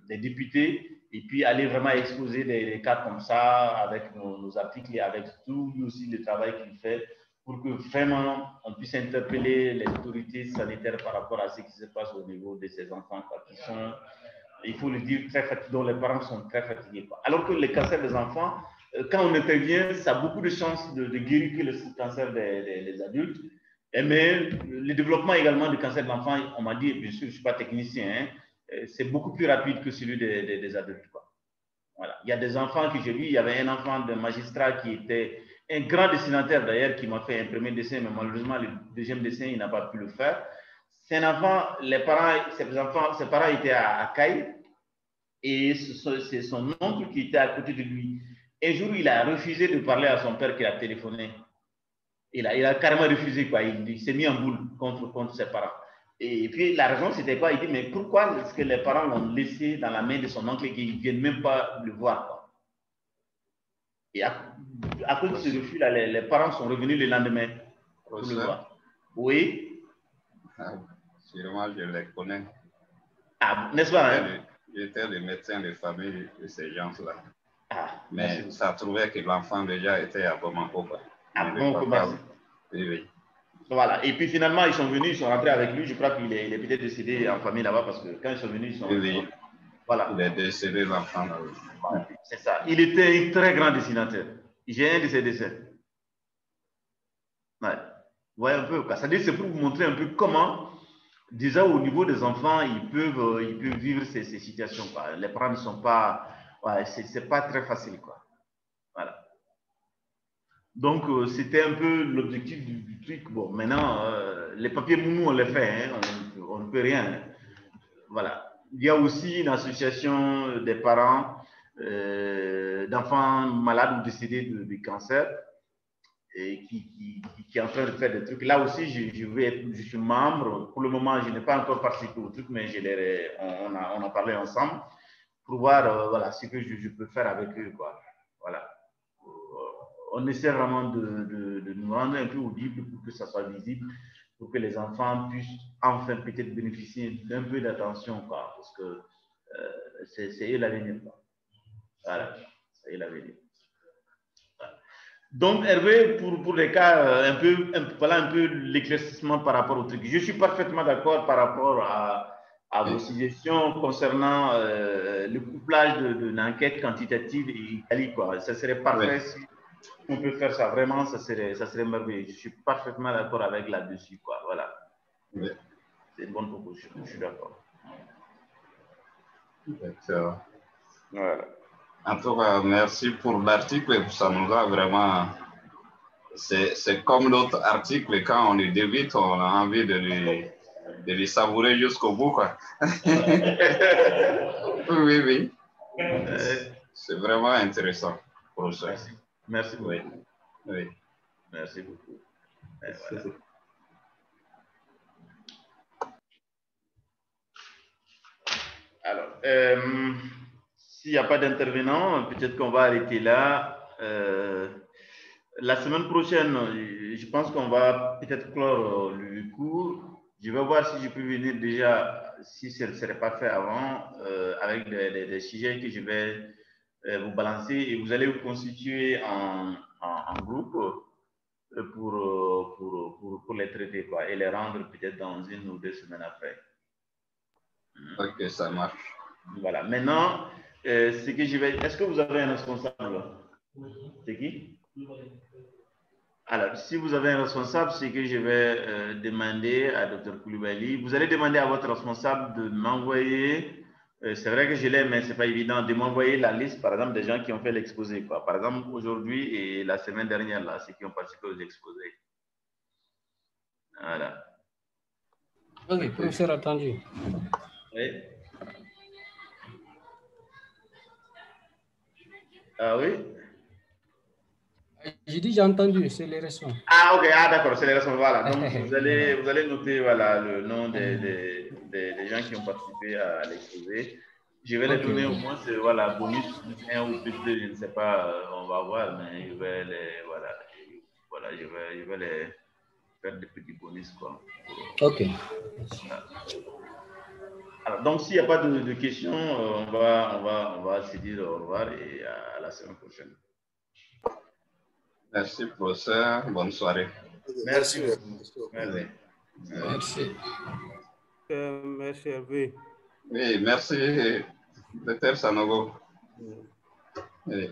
des députés, et puis aller vraiment exposer des cas comme ça avec nos articles et avec tout aussi le travail qu'il fait pour que vraiment on puisse interpeller les autorités sanitaires par rapport à ce qui se passe au niveau de ces enfants qui sont, il faut le dire, très fatigués, dont les parents sont très fatigués. Alors que le cancer des enfants, quand on intervient, ça a beaucoup de chances de guérir que le cancer des adultes. Mais le développement également du cancer de l'enfant, on m'a dit, bien sûr, je ne suis pas technicien, hein, c'est beaucoup plus rapide que celui des adultes, quoi. Voilà. Il y a des enfants que j'ai vus, il y avait un enfant de magistrat qui était un grand dessinateur d'ailleurs, qui m'a fait un premier dessin, mais malheureusement, le deuxième dessin, il n'a pas pu le faire. c'est un enfant, ses parents étaient à Caille et c'est son oncle qui était à côté de lui. Un jour, il a refusé de parler à son père qui a téléphoné. Il a carrément refusé, quoi. Il s'est mis en boule contre ses parents. Et puis la raison, c'était quoi? Il dit, mais pourquoi est-ce que les parents l'ont laissé dans la main de son oncle et qu'ils ne viennent même pas le voir, quoi? Et à cause de ce refus-là, les parents sont revenus le lendemain pour le voir. Oui. Sûrement, je les connais. Ah, n'est-ce pas? Hein? J'étais le médecin de famille de ces gens-là. Ah, mais ça trouvait que l'enfant déjà était à Bamako. Ah, bon, oui, oui. Voilà. Et puis finalement, ils sont venus, ils sont rentrés avec lui. Je crois qu'il est peut-être décédé en famille là-bas parce que quand ils sont venus, ils sont. Oui, voilà. Il est décédé, l'enfant là. Voilà. C'est ça. Il était un très grand dessinateur. J'ai un de ses dessins. Ouais. Vous voyez un peu. C'est-à-dire, c'est pour vous montrer un peu comment, déjà au niveau des enfants, ils peuvent vivre ces situations, quoi. Les parents ne sont pas. Ouais, c'est pas très facile, quoi. Voilà. Donc, c'était un peu l'objectif du truc. Bon, maintenant, les papiers moumou, on les fait, hein, on ne peut rien. Voilà. Il y a aussi une association des parents d'enfants malades ou décédés de cancer et qui est en train de faire des trucs. Là aussi, je suis membre. Pour le moment, je n'ai pas encore participé au truc, mais on a parlé ensemble pour voir voilà, ce que je peux faire avec eux, quoi. Voilà. On essaie vraiment de nous rendre un peu audibles pour que ça soit visible, pour que les enfants puissent enfin peut-être bénéficier d'un peu d'attention, quoi, parce que c'est eux l'avenir. Voilà, c'est eux l'avenir. Voilà. Donc, Hervé, pour les cas, voilà un peu l'éclaircissement par rapport au truc. Je suis parfaitement d'accord par rapport à vos suggestions concernant le couplage d'une enquête quantitative et quali, quoi. Ça serait parfait si on peut faire ça. Vraiment, ça serait merveilleux. Je suis parfaitement d'accord avec là-dessus, quoi. Voilà. Oui. C'est une bonne proposition. Je suis d'accord. D'accord. Voilà. En tout cas, merci pour l'article. Ça nous a vraiment... C'est comme l'autre article, quand on le débute, on a envie de le savourer jusqu'au bout, quoi. Oui, oui. C'est vraiment intéressant pour ça. Merci beaucoup. Oui. Oui. Merci beaucoup. Voilà. Alors, s'il n'y a pas d'intervenant, peut-être qu'on va arrêter là. La semaine prochaine, je pense qu'on va peut-être clore le cours. Je vais voir si je peux venir déjà, si ce ne serait pas fait avant, avec des sujets que je vais vous balancer et vous allez vous constituer en groupe pour les traiter, quoi, et les rendre peut-être dans 1 ou 2 semaines après. Ok, ça marche. Voilà. Maintenant, ce que je vais... Est-ce que vous avez un responsable? C'est qui? Alors, si vous avez un responsable, c'est que je vais demander à Dr Koulibaly. Vous allez demander à votre responsable de m'envoyer... c'est vrai que je l'ai, mais ce n'est pas évident de m'envoyer la liste, par exemple, des gens qui ont fait l'exposé. Par exemple, aujourd'hui et la semaine dernière, là, ceux qui ont participé aux exposés. Voilà. Ok, professeur, attendu. Oui. Ah oui? J'ai dit, j'ai entendu, c'est les raisons. Ah, ok, ah, d'accord, c'est les raisons. Voilà. Donc, vous allez noter voilà, le nom des gens qui ont participé à l'exposé. Je vais les donner au moins, voilà, bonus 1 ou plus 2, je ne sais pas, on va voir, mais je vais les, voilà, je vais les faire des petits bonus, quoi. Ok. Voilà. Alors, donc, s'il n'y a pas de questions, on va se dire au revoir et à la semaine prochaine. Merci, professeur. Bonne soirée. Merci. Merci. Merci, Hervé. Oui, merci, Dr Sanogo. Oui.